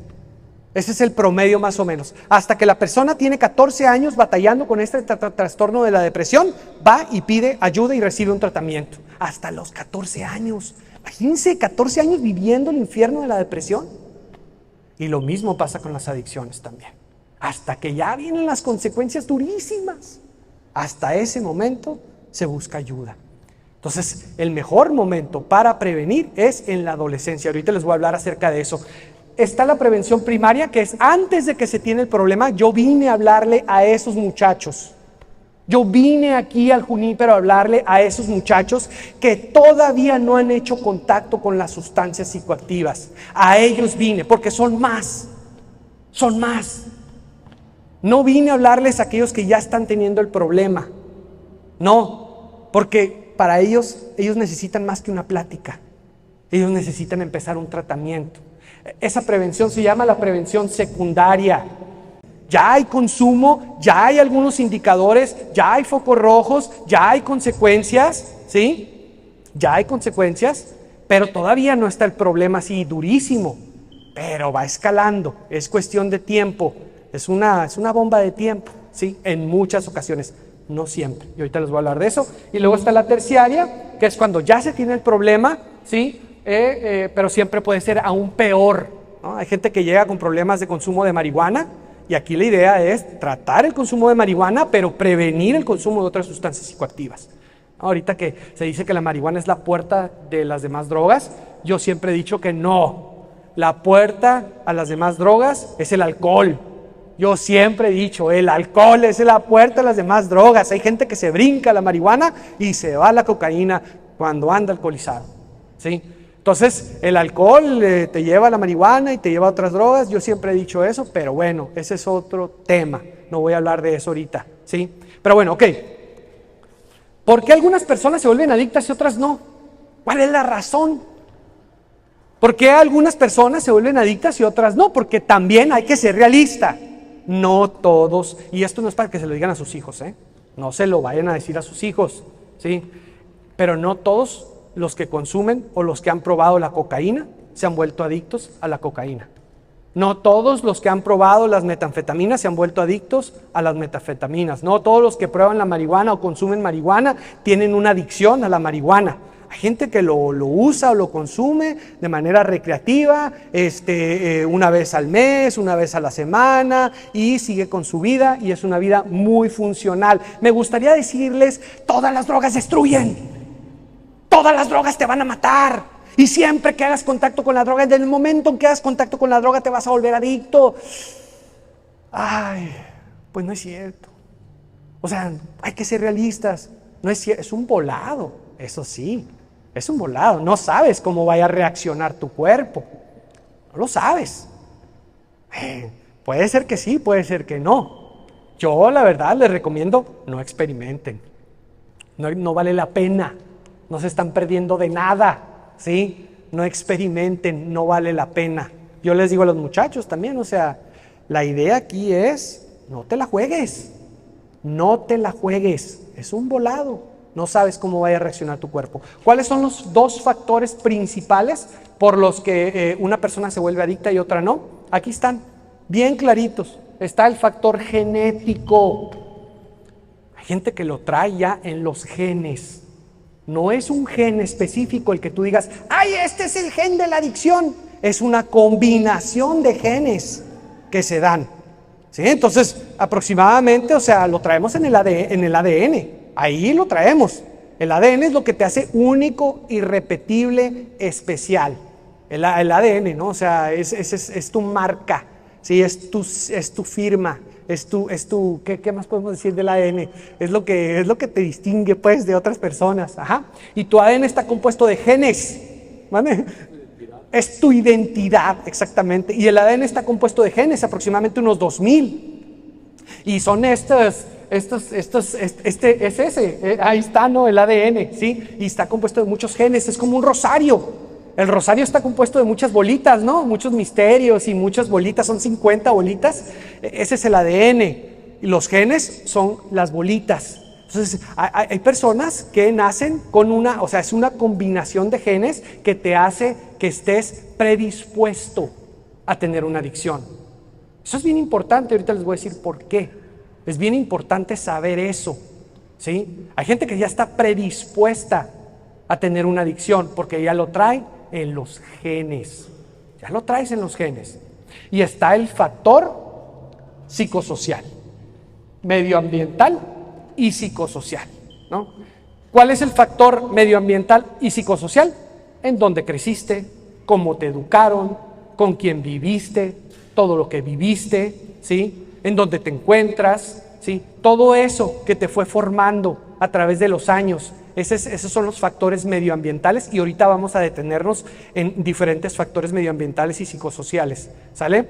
Ese es el promedio más o menos. Hasta que la persona tiene 14 años batallando con este trastorno de la depresión, va y pide ayuda y recibe un tratamiento. Hasta los 14 años. Imagínense, 14 años viviendo el infierno de la depresión. Y lo mismo pasa con las adicciones también. Hasta que ya vienen las consecuencias durísimas. Hasta ese momento se busca ayuda. Entonces, el mejor momento para prevenir es en la adolescencia. Ahorita les voy a hablar acerca de eso. Está la prevención primaria, que es antes de que se tiene el problema. Yo vine a hablarle a esos muchachos. Yo vine aquí al Junípero a hablarle a esos muchachos que todavía no han hecho contacto con las sustancias psicoactivas. A ellos vine, porque son más. Son más. No vine a hablarles a aquellos que ya están teniendo el problema. No, porque para ellos necesitan más que una plática. Ellos necesitan empezar un tratamiento. Esa prevención se llama la prevención secundaria. Ya hay consumo, ya hay algunos indicadores, ya hay focos rojos, ya hay consecuencias, ¿sí? Ya hay consecuencias, pero todavía no está el problema así durísimo. Pero va escalando, es cuestión de tiempo, es una bomba de tiempo, ¿sí? En muchas ocasiones, no siempre. Y ahorita les voy a hablar de eso. Y luego está la terciaria, que es cuando ya se tiene el problema, ¿sí? Pero siempre puede ser aún peor, ¿no? Hay gente que llega con problemas de consumo de marihuana y aquí la idea es tratar el consumo de marihuana, pero prevenir el consumo de otras sustancias psicoactivas. Ahorita que se dice que la marihuana es la puerta de las demás drogas, yo siempre he dicho que no. La puerta a las demás drogas es el alcohol. Yo siempre he dicho, el alcohol es la puerta a las demás drogas. Hay gente que se brinca la marihuana y se va a la cocaína cuando anda alcoholizado, ¿sí? Entonces, el alcohol te lleva a la marihuana y te lleva a otras drogas. Yo siempre he dicho eso, pero bueno, ese es otro tema. No voy a hablar de eso ahorita, ¿sí? Pero bueno, ok. ¿Por qué algunas personas se vuelven adictas y otras no? ¿Cuál es la razón? ¿Por qué algunas personas se vuelven adictas y otras no? Porque también hay que ser realista. No todos, y esto no es para que se lo digan a sus hijos, no se lo vayan a decir a sus hijos, ¿sí? Pero no todos los que consumen o los que han probado la cocaína se han vuelto adictos a la cocaína. No todos los que han probado las metanfetaminas se han vuelto adictos a las metanfetaminas. No todos los que prueban la marihuana o consumen marihuana tienen una adicción a la marihuana. Hay gente que lo usa o lo consume de manera recreativa, una vez al mes, una vez a la semana, y sigue con su vida y es una vida muy funcional. Me gustaría decirles, todas las drogas destruyen. Todas las drogas te van a matar. Y siempre que hagas contacto con la droga, desde el momento en que hagas contacto con la droga te vas a volver adicto. Ay, pues no es cierto. O sea, hay que ser realistas. No es cierto, es un volado, eso sí. Es un volado, no sabes cómo vaya a reaccionar tu cuerpo. No lo sabes. Puede ser que sí, puede ser que no. Yo la verdad les recomiendo, no experimenten. No vale la pena. No se están perdiendo de nada, ¿sí? No experimenten, no vale la pena. Yo les digo a los muchachos también, o sea, la idea aquí es, no te la juegues. No te la juegues. Es un volado. No sabes cómo vaya a reaccionar tu cuerpo. ¿Cuáles son los dos factores principales por los que una persona se vuelve adicta y otra no? Aquí están, bien claritos. Está el factor genético. Hay gente que lo trae ya en los genes. No es un gen específico el que tú digas, ¡ay, este es el gen de la adicción! Es una combinación de genes que se dan, ¿sí? Entonces, aproximadamente, o sea, lo traemos en el ADN. Ahí lo traemos. El ADN es lo que te hace único, irrepetible, especial. El ADN, ¿no? O sea, es tu marca, ¿sí? Es tu firma, ¿qué más podemos decir del ADN? Es lo que te distingue, pues, de otras personas. Ajá. Y tu ADN está compuesto de genes, ¿vale? Es tu identidad, exactamente. Y el ADN está compuesto de genes, aproximadamente unos 2000. Y son ahí está, ¿no? El ADN, ¿sí? Y está compuesto de muchos genes, es como un rosario. El rosario está compuesto de muchas bolitas, ¿no? Muchos misterios y muchas bolitas, son 50 bolitas. Ese es el ADN. Y los genes son las bolitas. Entonces, hay personas que nacen con o sea, es una combinación de genes que te hace que estés predispuesto a tener una adicción. Eso es bien importante, ahorita les voy a decir por qué. Es bien importante saber eso, ¿sí? Hay gente que ya está predispuesta a tener una adicción porque ya lo trae en los genes. Ya lo traes en los genes. Y está el factor psicosocial, medioambiental y psicosocial, ¿no? ¿Cuál es el factor medioambiental y psicosocial? En dónde creciste, cómo te educaron, con quién viviste, todo lo que viviste, ¿sí? En dónde te encuentras, ¿sí? Todo eso que te fue formando a través de los años. Esos son los factores medioambientales y ahorita vamos a detenernos en diferentes factores medioambientales y psicosociales, ¿sale?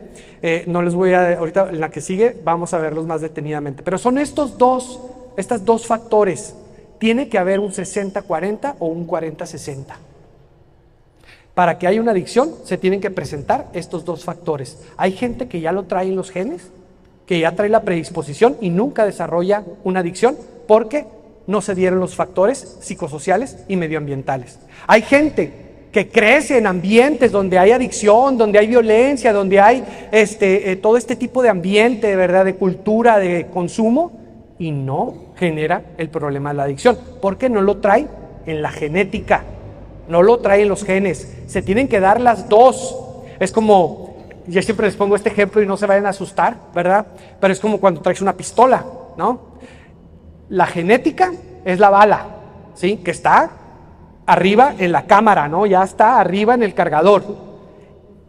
No les voy a, ahorita en la que sigue vamos a verlos más detenidamente, pero son estos dos factores. Tiene que haber un 60-40 o un 40-60. Para que haya una adicción se tienen que presentar estos dos factores. Hay gente que ya lo trae en los genes, que ya trae la predisposición y nunca desarrolla una adicción porque no se dieron los factores psicosociales y medioambientales. Hay gente que crece en ambientes donde hay adicción, donde hay violencia, donde hay todo este tipo de ambiente, ¿verdad? De cultura, de consumo, y no genera el problema de la adicción, porque no lo trae en la genética, no lo trae en los genes. Se tienen que dar las dos. Es como, yo siempre les pongo este ejemplo y no se vayan a asustar, ¿verdad? Pero es como cuando traes una pistola, ¿no? La genética es la bala, ¿sí? Que está arriba en la cámara, ¿no? Ya está arriba en el cargador.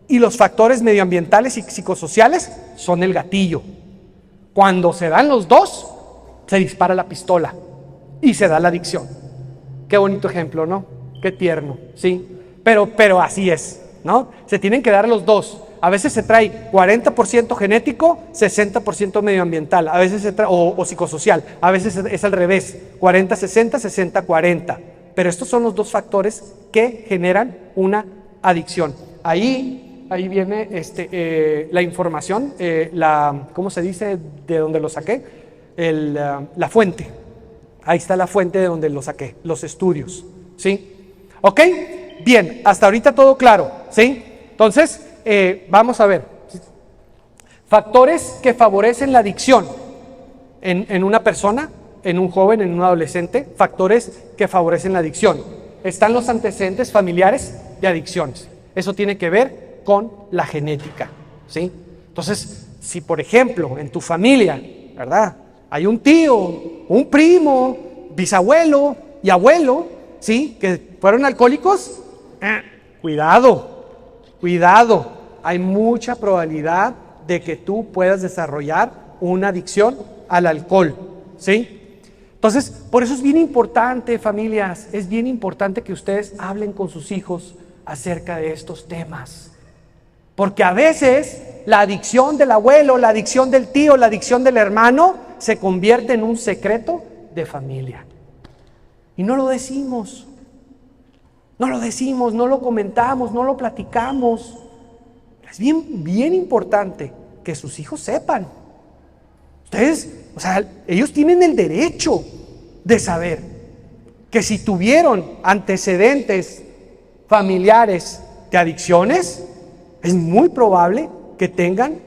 Y los factores medioambientales y psicosociales son el gatillo. Cuando se dan los dos, se dispara la pistola y se da la adicción. Qué bonito ejemplo, ¿no? Qué tierno, ¿sí? Pero así es, ¿no? Se tienen que dar los dos. A veces se trae 40% genético, 60% medioambiental, a veces se trae, o psicosocial, a veces es al revés, 40-60, 60-40. Pero estos son los dos factores que generan una adicción. Ahí viene la información, ¿cómo se dice? De donde lo saqué, la fuente. Ahí está la fuente de donde lo saqué, los estudios, ¿sí? ¿Ok? Bien, hasta ahorita todo claro, ¿sí? Entonces, vamos a ver. Factores que favorecen la adicción en una persona, en un joven, en un adolescente. Factores que favorecen la adicción. Están los antecedentes familiares de adicciones. Eso tiene que ver con la genética, ¿sí? Entonces, si por ejemplo en tu familia, ¿verdad? Hay un tío, un primo, bisabuelo y abuelo, ¿sí? Que fueron alcohólicos, cuidado. Hay mucha probabilidad de que tú puedas desarrollar una adicción al alcohol, ¿sí? Entonces, por eso es bien importante, familias, es bien importante que ustedes hablen con sus hijos acerca de estos temas. Porque a veces la adicción del abuelo, la adicción del tío, la adicción del hermano se convierte en un secreto de familia. Y no lo decimos. No lo comentamos, no lo platicamos. Es bien importante que sus hijos sepan. Ustedes, o sea, ellos tienen el derecho de saber que si tuvieron antecedentes familiares de adicciones, es muy probable que tengan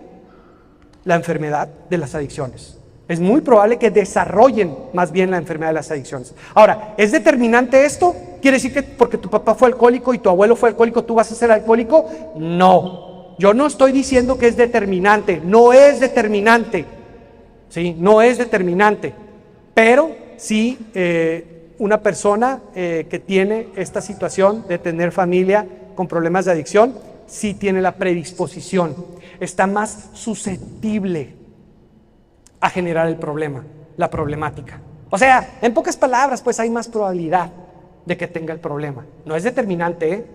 la enfermedad de las adicciones. Es muy probable que desarrollen más bien la enfermedad de las adicciones. Ahora, ¿es determinante esto? ¿Quiere decir que porque tu papá fue alcohólico y tu abuelo fue alcohólico, tú vas a ser alcohólico? No, yo no estoy diciendo que es determinante, no es determinante, ¿sí? No es determinante, pero sí una persona que tiene esta situación de tener familia con problemas de adicción, sí tiene la predisposición, está más susceptible a generar el problema, la problemática. O sea, en pocas palabras, pues hay más probabilidad de que tenga el problema. No es determinante, ¿eh?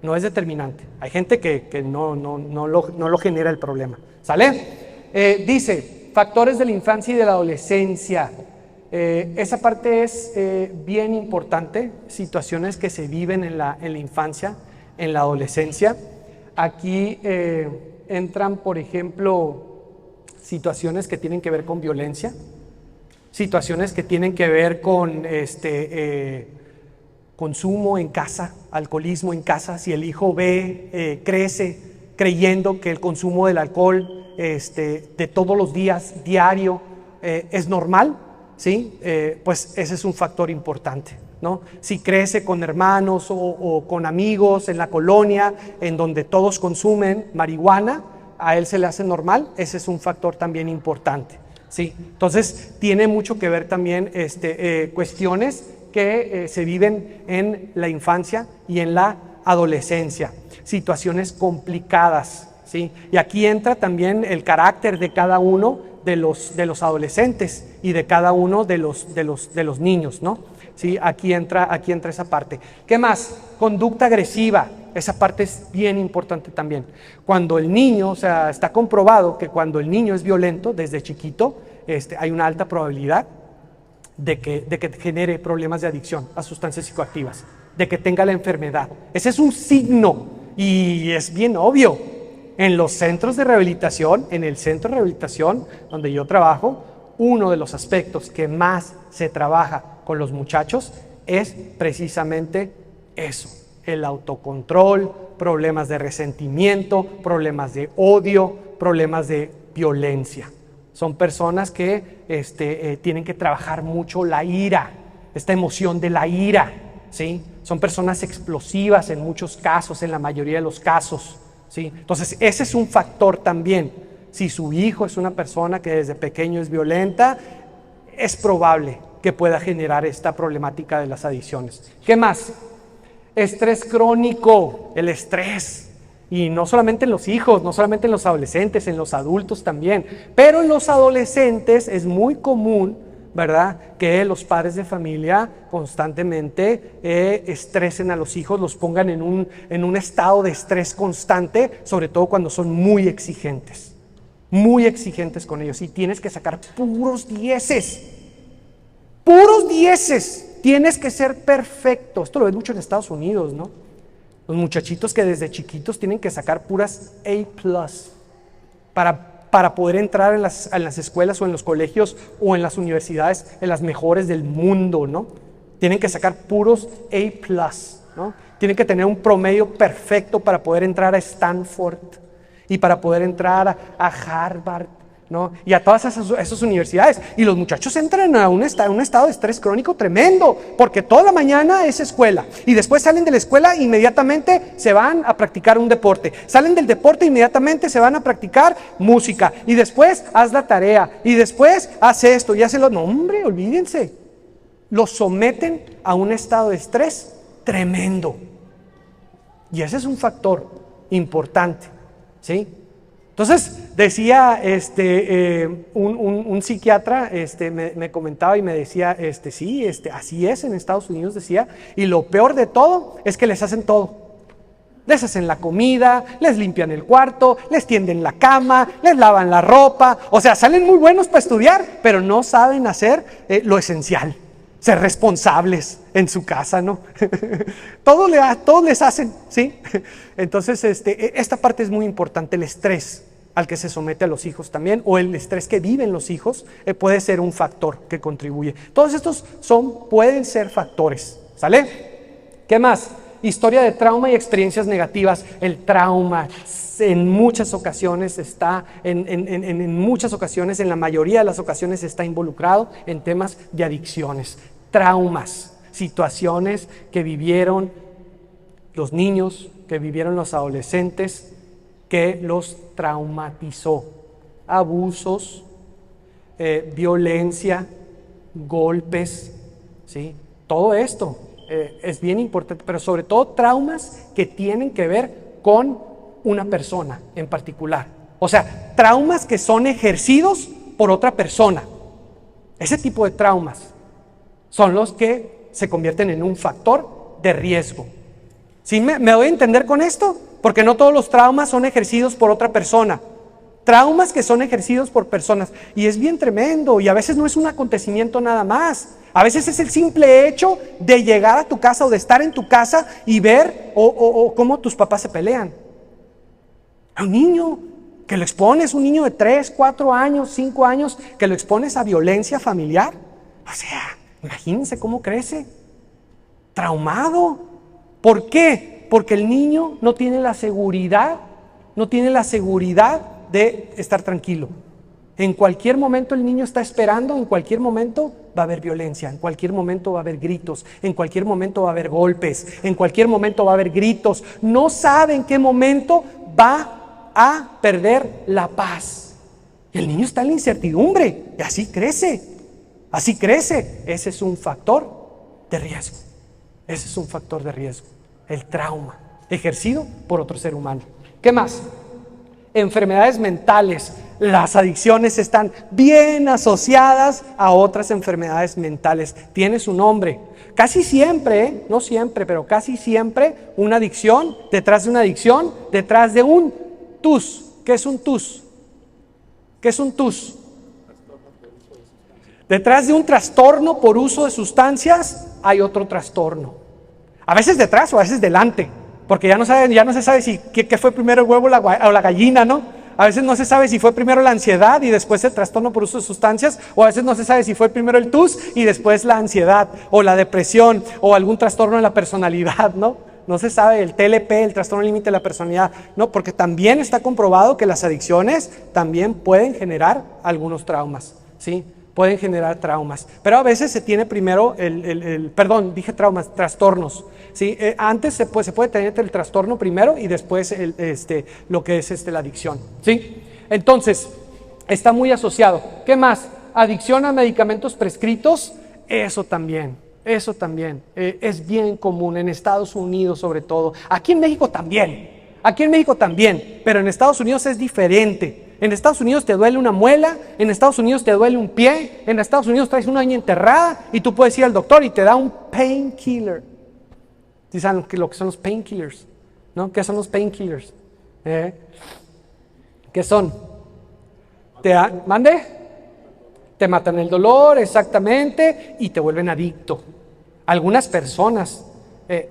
No es determinante. Hay gente que no lo genera el problema. ¿Sale? Dice, factores de la infancia y de la adolescencia. Esa parte es bien importante, situaciones que se viven en la infancia, en la adolescencia. Aquí entran, por ejemplo, situaciones que tienen que ver con violencia, situaciones que tienen que ver con consumo en casa, alcoholismo en casa. Si el hijo crece creyendo que el consumo del alcohol de todos los días, diario, es normal, ¿sí? Pues ese es un factor importante, ¿no? Si crece con hermanos o con amigos en la colonia en donde todos consumen marihuana, a él se le hace normal, ese es un factor también importante, ¿sí? Entonces tiene mucho que ver también cuestiones que se viven en la infancia y en la adolescencia, situaciones complicadas, ¿sí? Y aquí entra también el carácter de cada uno de los adolescentes y de cada uno de los niños, ¿no? ¿Sí? Aquí entra esa parte. ¿Qué más? Conducta agresiva. Esa parte es bien importante también. Cuando el niño, o sea, está comprobado que cuando el niño es violento desde chiquito, hay una alta probabilidad de que genere problemas de adicción a sustancias psicoactivas, de que tenga la enfermedad. Ese es un signo y es bien obvio. En los centros de rehabilitación, en el centro de rehabilitación donde yo trabajo, uno de los aspectos que más se trabaja con los muchachos es precisamente eso, el autocontrol, problemas de resentimiento, problemas de odio, problemas de violencia. Son personas que tienen que trabajar mucho la ira, esta emoción de la ira, ¿sí? Son personas explosivas en muchos casos, en la mayoría de los casos, ¿sí? Entonces ese es un factor también. Si su hijo es una persona que desde pequeño es violenta, es probable que pueda generar esta problemática de las adicciones. ¿Qué más? Estrés crónico, el estrés. Y no solamente en los hijos, no solamente en los adolescentes, en los adultos también. Pero en los adolescentes es muy común, ¿verdad?, que los padres de familia constantemente estresen a los hijos, los pongan en un estado de estrés constante, sobre todo cuando son muy exigentes con ellos. Y tienes que sacar puros dieces, tienes que ser perfecto. Esto lo ves mucho en Estados Unidos, ¿no? Los muchachitos que desde chiquitos tienen que sacar puras A+, para poder entrar en las escuelas o en los colegios o en las universidades, en las mejores del mundo, ¿no? Tienen que sacar puros A+, ¿no? Tienen que tener un promedio perfecto para poder entrar a Stanford y para poder entrar a Harvard, ¿no? Y a todas esas universidades. Y los muchachos entran a un estado de estrés crónico tremendo, porque toda la mañana es escuela, y después salen de la escuela e inmediatamente se van a practicar un deporte, salen del deporte e inmediatamente se van a practicar música, y después haz la tarea, y después haz esto y haz lo. No, hombre, olvídense. Los someten a un estado de estrés tremendo. Y ese es un factor importante, ¿sí? Entonces decía un psiquiatra, me comentaba y me decía, sí, así es en Estados Unidos, decía, y lo peor de todo es que les hacen todo. Les hacen la comida, les limpian el cuarto, les tienden la cama, les lavan la ropa. O sea, salen muy buenos para estudiar, pero no saben hacer lo esencial, ser responsables en su casa, ¿no? Todos les hacen, ¿sí? Entonces, esta parte es muy importante, el estrés al que se somete a los hijos también, o el estrés que viven los hijos, puede ser un factor que contribuye. Todos estos pueden ser factores, ¿sale? ¿Qué más? Historia de trauma y experiencias negativas. El trauma en muchas ocasiones en la mayoría de las ocasiones está involucrado en temas de adicciones. Traumas, situaciones que vivieron los niños, que vivieron los adolescentes, que los traumatizó. Abusos, violencia, golpes, ¿sí? todo esto es bien importante, pero sobre todo traumas que tienen que ver con una persona en particular. O sea, traumas que son ejercidos por otra persona. Ese tipo de traumas son los que se convierten en un factor de riesgo. ¿Sí me doy a entender con esto? Porque no todos los traumas son ejercidos por otra persona. Traumas que son ejercidos por personas. Y es bien tremendo, y a veces no es un acontecimiento nada más. A veces es el simple hecho de llegar a tu casa o de estar en tu casa y ver o cómo tus papás se pelean. A un niño que lo expones, un niño de 3, 4 años, 5 años, que lo expones a violencia familiar. O sea, imagínense cómo crece. Traumado. ¿Por qué? Porque el niño no tiene la seguridad de estar tranquilo. En cualquier momento el niño está esperando, en cualquier momento va a haber violencia, en cualquier momento va a haber gritos, en cualquier momento va a haber golpes, en cualquier momento va a haber gritos. No sabe en qué momento va a perder la paz. Y el niño está en la incertidumbre, y así crece. Ese es un factor de riesgo. Ese es un factor de riesgo. El trauma ejercido por otro ser humano. ¿Qué más? Enfermedades mentales. Las adicciones están bien asociadas a otras enfermedades mentales. Tiene su nombre. Casi siempre, no siempre, pero casi siempre, una adicción, detrás de una adicción, detrás de un TUS. ¿Qué es un TUS? ¿Qué es un TUS? Detrás de un trastorno por uso de sustancias hay otro trastorno. A veces detrás o a veces delante, porque ya no se sabe si qué fue primero el huevo o la gallina, ¿no? A veces no se sabe si fue primero la ansiedad y después el trastorno por uso de sustancias, o a veces no se sabe si fue primero el TUS y después la ansiedad, o la depresión, o algún trastorno en la personalidad, ¿no? No se sabe el TLP, el trastorno límite de la personalidad, ¿no? Porque también está comprobado que las adicciones también pueden generar algunos traumas, ¿sí? Pueden generar traumas, pero a veces se tiene primero trastornos, ¿sí? Antes se puede tener el trastorno primero y después lo que es la adicción, ¿sí? Entonces, está muy asociado. ¿Qué más? Adicción a medicamentos prescritos, eso también es bien común en Estados Unidos sobre todo. Aquí en México también, pero en Estados Unidos es diferente. En Estados Unidos te duele una muela, en Estados Unidos te duele un pie, en Estados Unidos traes una uña enterrada y tú puedes ir al doctor y te da un painkiller. ¿Sí saben lo que son los painkillers? ¿No? ¿Qué son los painkillers? ¿Qué son? ¿Mande? Te matan el dolor, exactamente, y te vuelven adicto. Algunas personas,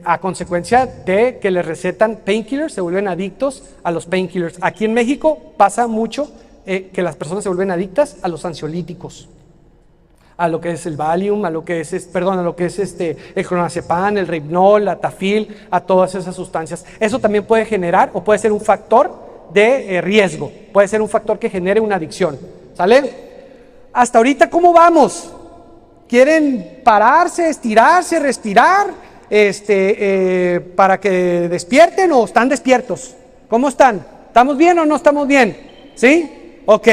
a consecuencia de que les recetan painkillers, se vuelven adictos a los painkillers. Aquí en México pasa mucho que las personas se vuelven adictas a los ansiolíticos, a lo que es el Valium, a lo que es el clonazepam, el Rohypnol, la Tafil, a todas esas sustancias. Eso también puede generar o puede ser un factor de riesgo, puede ser un factor que genere una adicción. ¿Sale? Hasta ahorita, ¿cómo vamos? ¿Quieren pararse, estirarse, respirar? Para que despierten, o están despiertos. ¿Cómo están? ¿Estamos bien o no estamos bien? ¿Sí? Ok,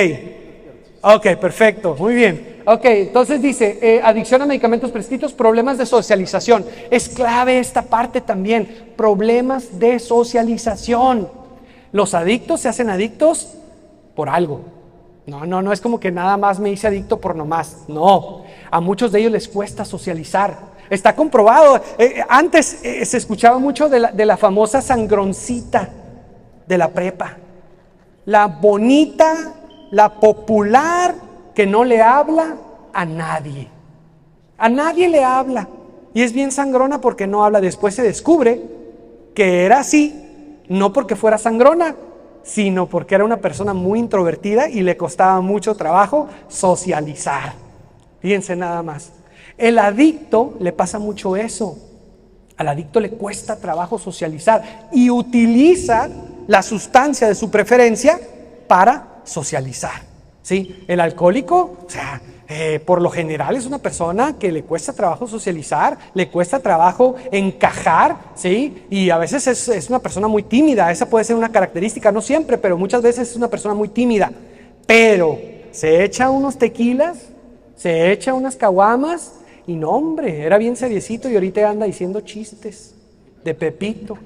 perfecto, muy bien. Ok, entonces dice, adicción a medicamentos prescritos, problemas de socialización. Es clave esta parte también, problemas de socialización. Los adictos se hacen adictos por algo. No es como que nada más me hice adicto por nomás. No, a muchos de ellos les cuesta socializar. Está comprobado. Antes se escuchaba mucho de la famosa sangroncita de la prepa. La bonita, la popular, que no le habla a nadie. A nadie le habla. Y es bien sangrona porque no habla. Después se descubre que era así, no porque fuera sangrona, sino porque era una persona muy introvertida y le costaba mucho trabajo socializar. Fíjense nada más. El adicto le pasa mucho eso. Al adicto le cuesta trabajo socializar y utiliza la sustancia de su preferencia para socializar, ¿sí? El alcohólico, o sea, por lo general es una persona que le cuesta trabajo socializar, le cuesta trabajo encajar, ¿sí? Y a veces es una persona muy tímida. Esa puede ser una característica, no siempre, pero muchas veces es una persona muy tímida. Pero se echa unos tequilas, se echa unas caguamas Y no, hombre, era bien seriecito y ahorita anda diciendo chistes de Pepito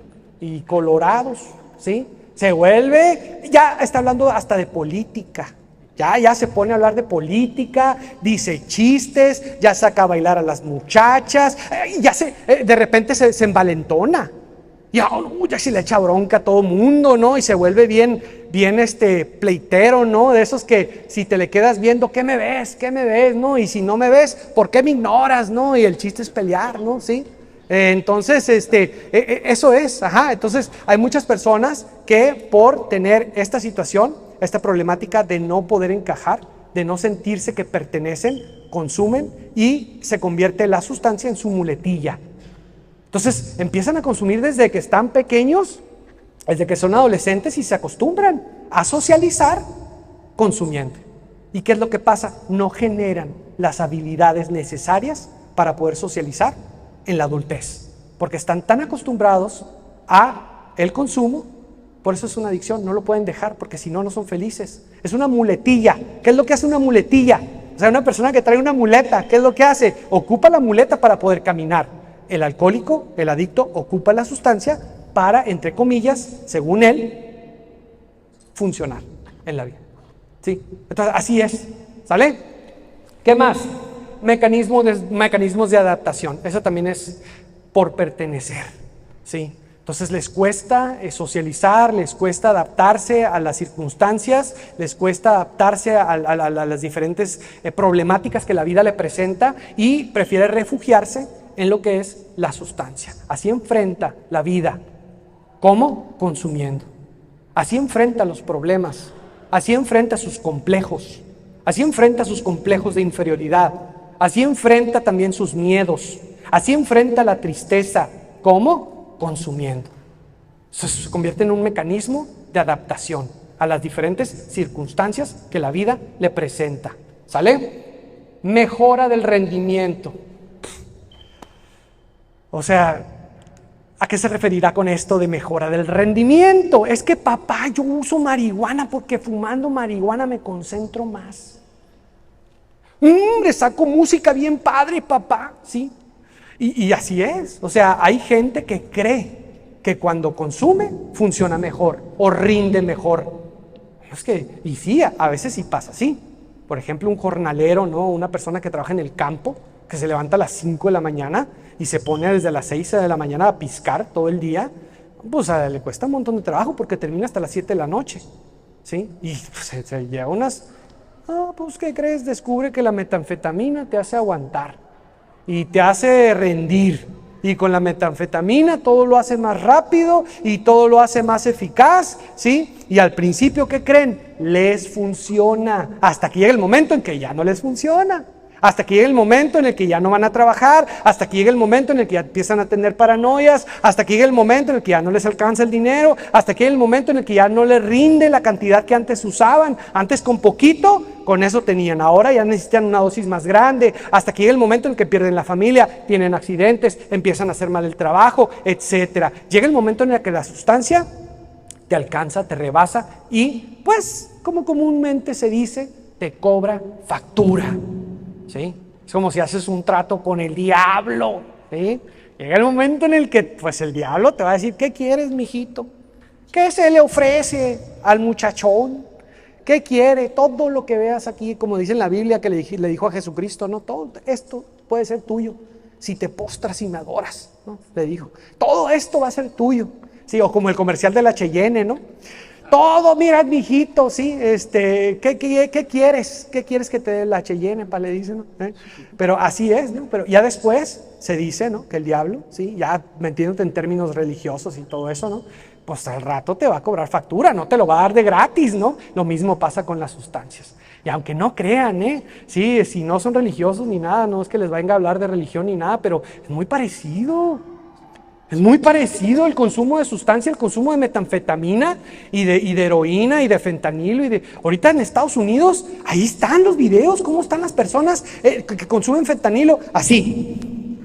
y colorados, ¿sí? Se vuelve, ya está hablando hasta de política. Ya se pone a hablar de política, dice chistes, ya saca a bailar a las muchachas, de repente se envalentona. Ya se le echa bronca a todo mundo, ¿no? Y se vuelve bien pleitero, ¿no? De esos que si te le quedas viendo, ¿qué me ves? ¿Qué me ves? ¿No? Y si no me ves, ¿por qué me ignoras? ¿No? Y el chiste es pelear, ¿no? ¿Sí? Entonces, eso es, Entonces, hay muchas personas que por tener esta situación, esta problemática de no poder encajar, de no sentirse que pertenecen, consumen y se convierte la sustancia en su muletilla. Entonces empiezan a consumir desde que están pequeños, desde que son adolescentes y se acostumbran a socializar consumiendo. ¿Y qué es lo que pasa? No generan las habilidades necesarias para poder socializar en la adultez, porque están tan acostumbrados a el consumo. Por eso es una adicción, no lo pueden dejar porque si no, no son felices. Es una muletilla. ¿Qué es lo que hace una muletilla? O sea, una persona que trae una muleta, ¿qué es lo que hace? Ocupa la muleta para poder caminar. El alcohólico, el adicto, ocupa la sustancia para, entre comillas, según él, funcionar en la vida. ¿Sí? Entonces, así es. ¿Sale? ¿Qué más? Mecanismos de adaptación. Eso también es por pertenecer. ¿Sí? Entonces les cuesta socializar, les cuesta adaptarse a las circunstancias, les cuesta adaptarse a las diferentes problemáticas que la vida le presenta y prefiere refugiarse en lo que es la sustancia. Así enfrenta la vida. ¿Cómo? Consumiendo. Así enfrenta los problemas, así enfrenta sus complejos, así enfrenta sus complejos de inferioridad, así enfrenta también sus miedos, así enfrenta la tristeza. ¿Cómo? Consumiendo. Se convierte en un mecanismo de adaptación a las diferentes circunstancias que la vida le presenta. ¿Sale? Mejora del rendimiento. O sea, ¿a qué se referirá con esto de mejora del rendimiento? Es que papá, yo uso marihuana porque fumando marihuana me concentro más. Le saco música bien padre, papá, ¿sí? Y así es, o sea, hay gente que cree que cuando consume funciona mejor o rinde mejor. Y sí, a veces sí pasa así. Por ejemplo, un jornalero, ¿no? Una persona que trabaja en el campo, que se levanta a las 5 de la mañana y se pone desde las 6 de la mañana a piscar todo el día, pues le cuesta un montón de trabajo porque termina hasta las 7 de la noche, ¿sí? Y pues, se lleva unas... pues ¿qué crees? Descubre que la metanfetamina te hace aguantar y te hace rendir, y con la metanfetamina todo lo hace más rápido y todo lo hace más eficaz, ¿sí? Y al principio, ¿qué creen? Les funciona, hasta que llega el momento en que ya no les funciona, hasta que llega el momento en el que ya no van a trabajar, hasta que llega el momento en el que ya empiezan a tener paranoias, hasta que llega el momento en el que ya no les alcanza el dinero, hasta que llega el momento en el que ya no les rinde la cantidad que antes usaban. Antes con poquito, con eso tenían, ahora ya necesitan una dosis más grande, hasta que llega el momento en el que pierden la familia, tienen accidentes, empiezan a hacer mal el trabajo, etc. Llega el momento en el que la sustancia te alcanza, te rebasa y, pues, como comúnmente se dice, te cobra factura. ¿Sí? Es como si haces un trato con el diablo, ¿sí? Llega el momento en el que pues el diablo te va a decir: ¿qué quieres, mijito? ¿Qué se le ofrece al muchachón? ¿Qué quiere? Todo lo que veas aquí, como dice en la Biblia que le dijo a Jesucristo, ¿no? Todo esto puede ser tuyo si te postras y me adoras, ¿no? Le dijo, todo esto va a ser tuyo, ¿sí? O como el comercial de la Cheyenne, ¿no? Todo, mira, mijito, ¿sí? ¿Qué quieres? ¿Qué quieres que te dé la Cheyenne? Le dicen, ¿no? Pero así es, ¿no? Pero ya después se dice, ¿no? Que el diablo, ¿sí? Ya metiéndote en términos religiosos y todo eso, ¿no? Pues al rato te va a cobrar factura, no te lo va a dar de gratis, ¿no? Lo mismo pasa con las sustancias. Y aunque no crean, sí, si no son religiosos ni nada, no es que les venga a hablar de religión ni nada, pero es muy parecido. Es muy parecido el consumo de sustancia, el consumo de metanfetamina y de heroína y de fentanilo. Ahorita en Estados Unidos, ahí están los videos, cómo están las personas que consumen fentanilo, así.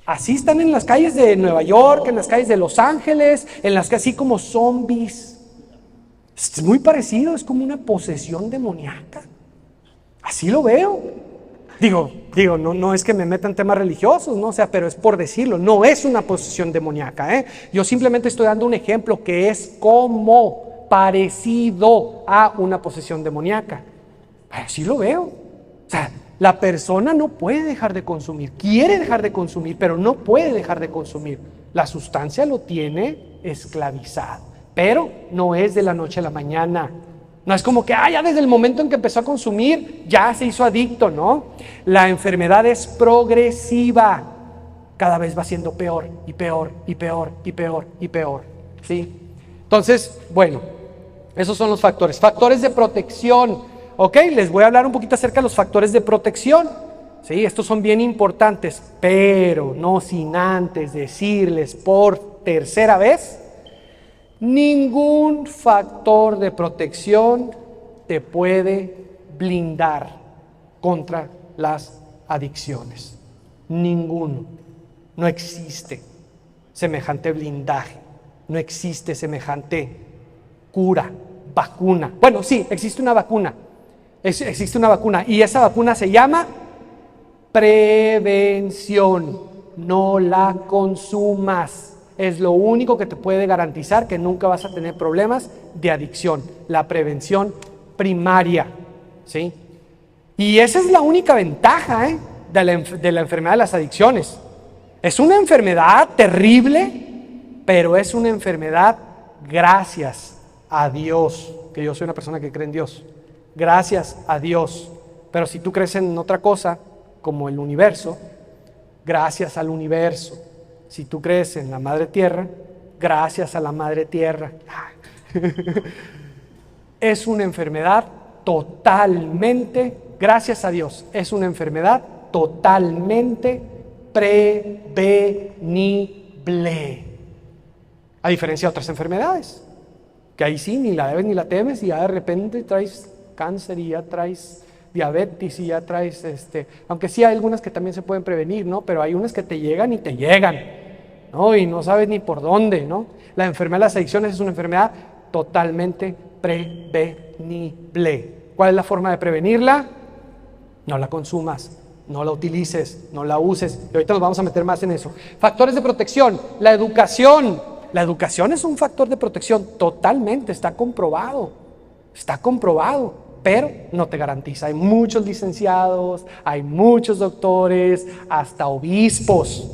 Así están en las calles de Nueva York, en las calles de Los Ángeles, en las que así como zombies. Es muy parecido, es como una posesión demoníaca. Así lo veo. Digo, no es que me metan temas religiosos, ¿no? O sea, pero es por decirlo, no es una posesión demoníaca, ¿eh? Yo simplemente estoy dando un ejemplo que es como parecido a una posesión demoníaca. Así lo veo. O sea, la persona no puede dejar de consumir, quiere dejar de consumir, pero no puede dejar de consumir. La sustancia lo tiene esclavizado, pero no es de la noche a la mañana. No es como que ya desde el momento en que empezó a consumir ya se hizo adicto, ¿no? La enfermedad es progresiva, cada vez va siendo peor y peor y peor y peor y peor, ¿sí? Entonces, bueno, esos son los factores. Factores de protección, ¿ok? Les voy a hablar un poquito acerca de los factores de protección, ¿sí? Estos son bien importantes, pero no sin antes decirles por tercera vez: ningún factor de protección te puede blindar contra las adicciones. Ninguno. No existe semejante blindaje. No existe semejante cura, vacuna. Bueno, sí, existe una vacuna. Existe una vacuna y esa vacuna se llama prevención. No la consumas. Es lo único que te puede garantizar que nunca vas a tener problemas de adicción. La prevención primaria, ¿sí? Y esa es la única ventaja, de la enfermedad de las adicciones. Es una enfermedad terrible, pero es una enfermedad gracias a Dios, que yo soy una persona que cree en Dios. Gracias a Dios. Pero si tú crees en otra cosa, como el universo, gracias al universo. Si tú crees en la Madre Tierra, gracias a la Madre Tierra. Es una enfermedad totalmente, gracias a Dios, es una enfermedad totalmente prevenible. A diferencia de otras enfermedades, que ahí sí, ni la debes ni la temes, y ya de repente traes cáncer y ya traes diabetes y ya traes, aunque sí hay algunas que también se pueden prevenir, ¿no? Pero hay unas que te llegan y te llegan, ¿no? Y no sabes ni por dónde, ¿no? La enfermedad de las adicciones es una enfermedad totalmente prevenible. ¿Cuál es la forma de prevenirla? No la consumas, no la utilices, no la uses. Y ahorita nos vamos a meter más en eso. Factores de protección, la educación. La educación es un factor de protección totalmente, está comprobado, pero no te garantiza. Hay muchos licenciados, hay muchos doctores, hasta obispos,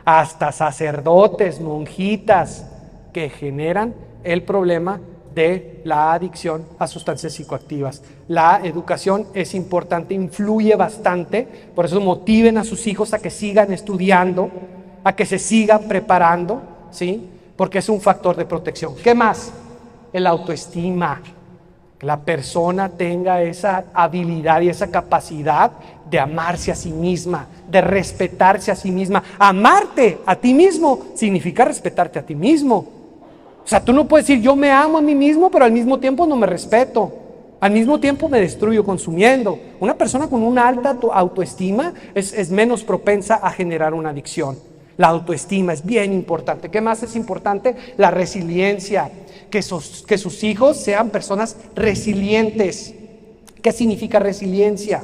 hasta sacerdotes, monjitas, que generan el problema de la adicción a sustancias psicoactivas. La educación es importante, influye bastante, por eso motiven a sus hijos a que sigan estudiando, a que se sigan preparando, ¿sí? Porque es un factor de protección. ¿Qué más? El autoestima. Que la persona tenga esa habilidad y esa capacidad de amarse a sí misma, de respetarse a sí misma. Amarte a ti mismo significa respetarte a ti mismo. O sea, tú no puedes decir yo me amo a mí mismo, pero al mismo tiempo no me respeto. Al mismo tiempo me destruyo consumiendo. Una persona con una alta autoestima es menos propensa a generar una adicción. La autoestima es bien importante. ¿Qué más es importante? La resiliencia. Que sus hijos sean personas resilientes. ¿Qué significa resiliencia?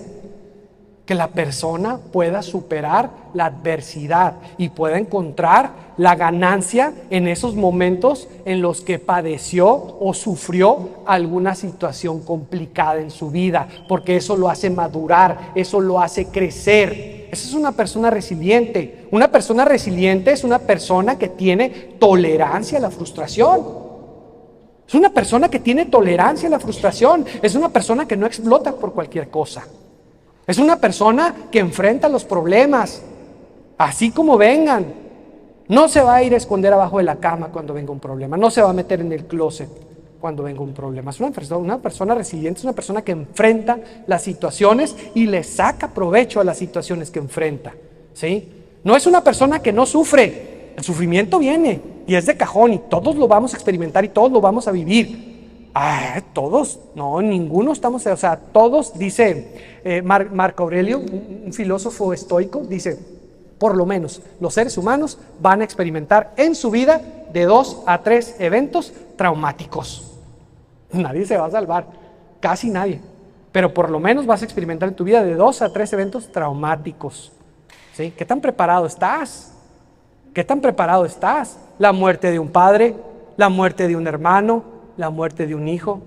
Que la persona pueda superar la adversidad y pueda encontrar la ganancia en esos momentos en los que padeció o sufrió alguna situación complicada en su vida, porque eso lo hace madurar, eso lo hace crecer. Esa es una persona resiliente. Una persona resiliente es una persona que tiene tolerancia a la frustración. Es una persona que tiene tolerancia a la frustración. Es una persona que no explota por cualquier cosa. Es una persona que enfrenta los problemas, así como vengan. No se va a ir a esconder abajo de la cama cuando venga un problema. No se va a meter en el closet cuando venga un problema. Es una persona resiliente, es una persona que enfrenta las situaciones y le saca provecho a las situaciones que enfrenta, ¿sí? No es una persona que no sufre. El sufrimiento viene y es de cajón y todos lo vamos a experimentar y todos lo vamos a vivir. Todos, no, ninguno estamos, o sea, todos, dice Marco Aurelio, un filósofo estoico, dice, por lo menos los seres humanos van a experimentar en su vida de 2 a 3 eventos traumáticos. Nadie se va a salvar, casi nadie, pero por lo menos vas a experimentar en tu vida de 2 a 3 eventos traumáticos. ¿Sí? ¿Qué tan preparado estás? ¿Qué tan preparado estás? La muerte de un padre, la muerte de un hermano, la muerte de un hijo.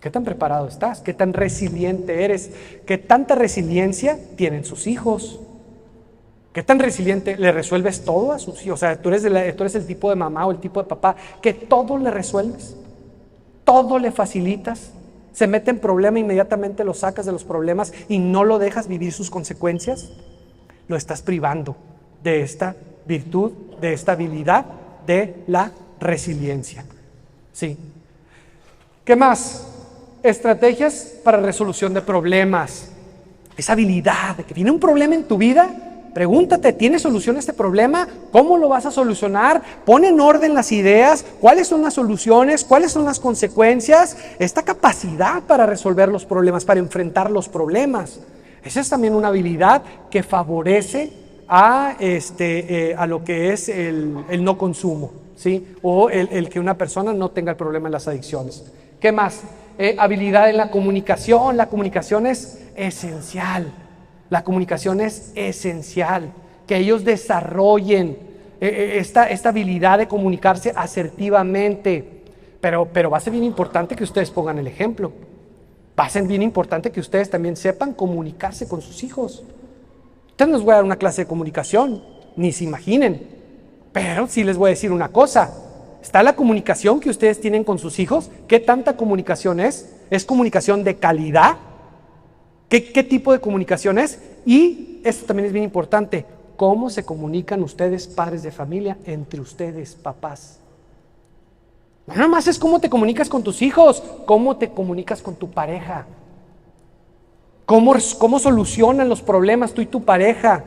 ¿Qué tan preparado estás? ¿Qué tan resiliente eres? ¿Qué tanta resiliencia tienen sus hijos? ¿Qué tan resiliente le resuelves todo a sus hijos? O sea, tú eres el tipo de mamá o el tipo de papá que todo le resuelves, todo le facilitas. Se mete en problema, inmediatamente lo sacas de los problemas y no lo dejas vivir sus consecuencias. Lo estás privando de esta virtud, de esta habilidad, de la resiliencia. ¿Sí? ¿Qué más? Estrategias para resolución de problemas. Esa habilidad de que viene un problema en tu vida, pregúntate, ¿tiene solución a este problema? ¿Cómo lo vas a solucionar? Pon en orden las ideas, ¿cuáles son las soluciones? ¿Cuáles son las consecuencias? Esta capacidad para resolver los problemas, para enfrentar los problemas. Esa es también una habilidad que favorece a lo que es el no consumo, ¿sí? O el que una persona no tenga el problema en las adicciones. ¿Qué más? Habilidad en la comunicación. La comunicación es esencial. La comunicación es esencial. Que ellos desarrollen esta habilidad de comunicarse asertivamente. Pero va a ser bien importante que ustedes pongan el ejemplo. Va a ser bien importante que ustedes también sepan comunicarse con sus hijos. Ustedes no les voy a dar una clase de comunicación, ni se imaginen. Pero sí les voy a decir una cosa. Está la comunicación que ustedes tienen con sus hijos. ¿Qué tanta comunicación es? ¿Es comunicación de calidad? ¿Qué tipo de comunicación es? Y esto también es bien importante. ¿Cómo se comunican ustedes, padres de familia, entre ustedes, papás? No nada más es cómo te comunicas con tus hijos, cómo te comunicas con tu pareja. ¿Cómo solucionan los problemas tú y tu pareja?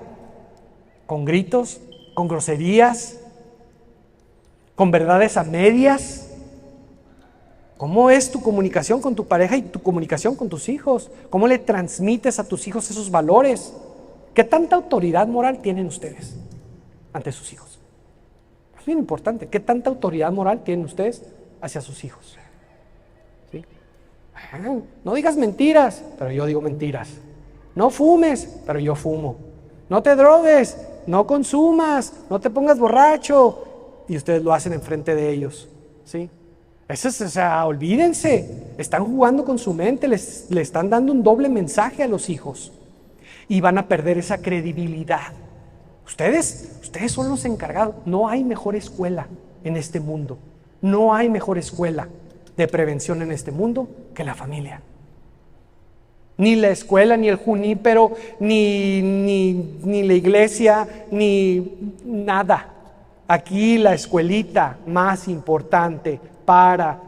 ¿Con gritos? ¿Con groserías? ¿Con verdades a medias? ¿Cómo es tu comunicación con tu pareja y tu comunicación con tus hijos? ¿Cómo le transmites a tus hijos esos valores? ¿Qué tanta autoridad moral tienen ustedes ante sus hijos? Es bien importante. ¿Qué tanta autoridad moral tienen ustedes hacia sus hijos? ¿Sí? No digas mentiras, pero yo digo mentiras. No fumes, pero yo fumo. No te drogues, no consumas, no te pongas borracho. Y ustedes lo hacen enfrente de ellos. ¿Sí? Eso es, o sea, olvídense. Están jugando con su mente, le están dando un doble mensaje a los hijos. Y van a perder esa credibilidad. Ustedes son los encargados. No hay mejor escuela en este mundo. No hay mejor escuela de prevención en este mundo que la familia. Ni la escuela, ni el Junípero, ni la iglesia, ni nada. Aquí la escuelita más importante para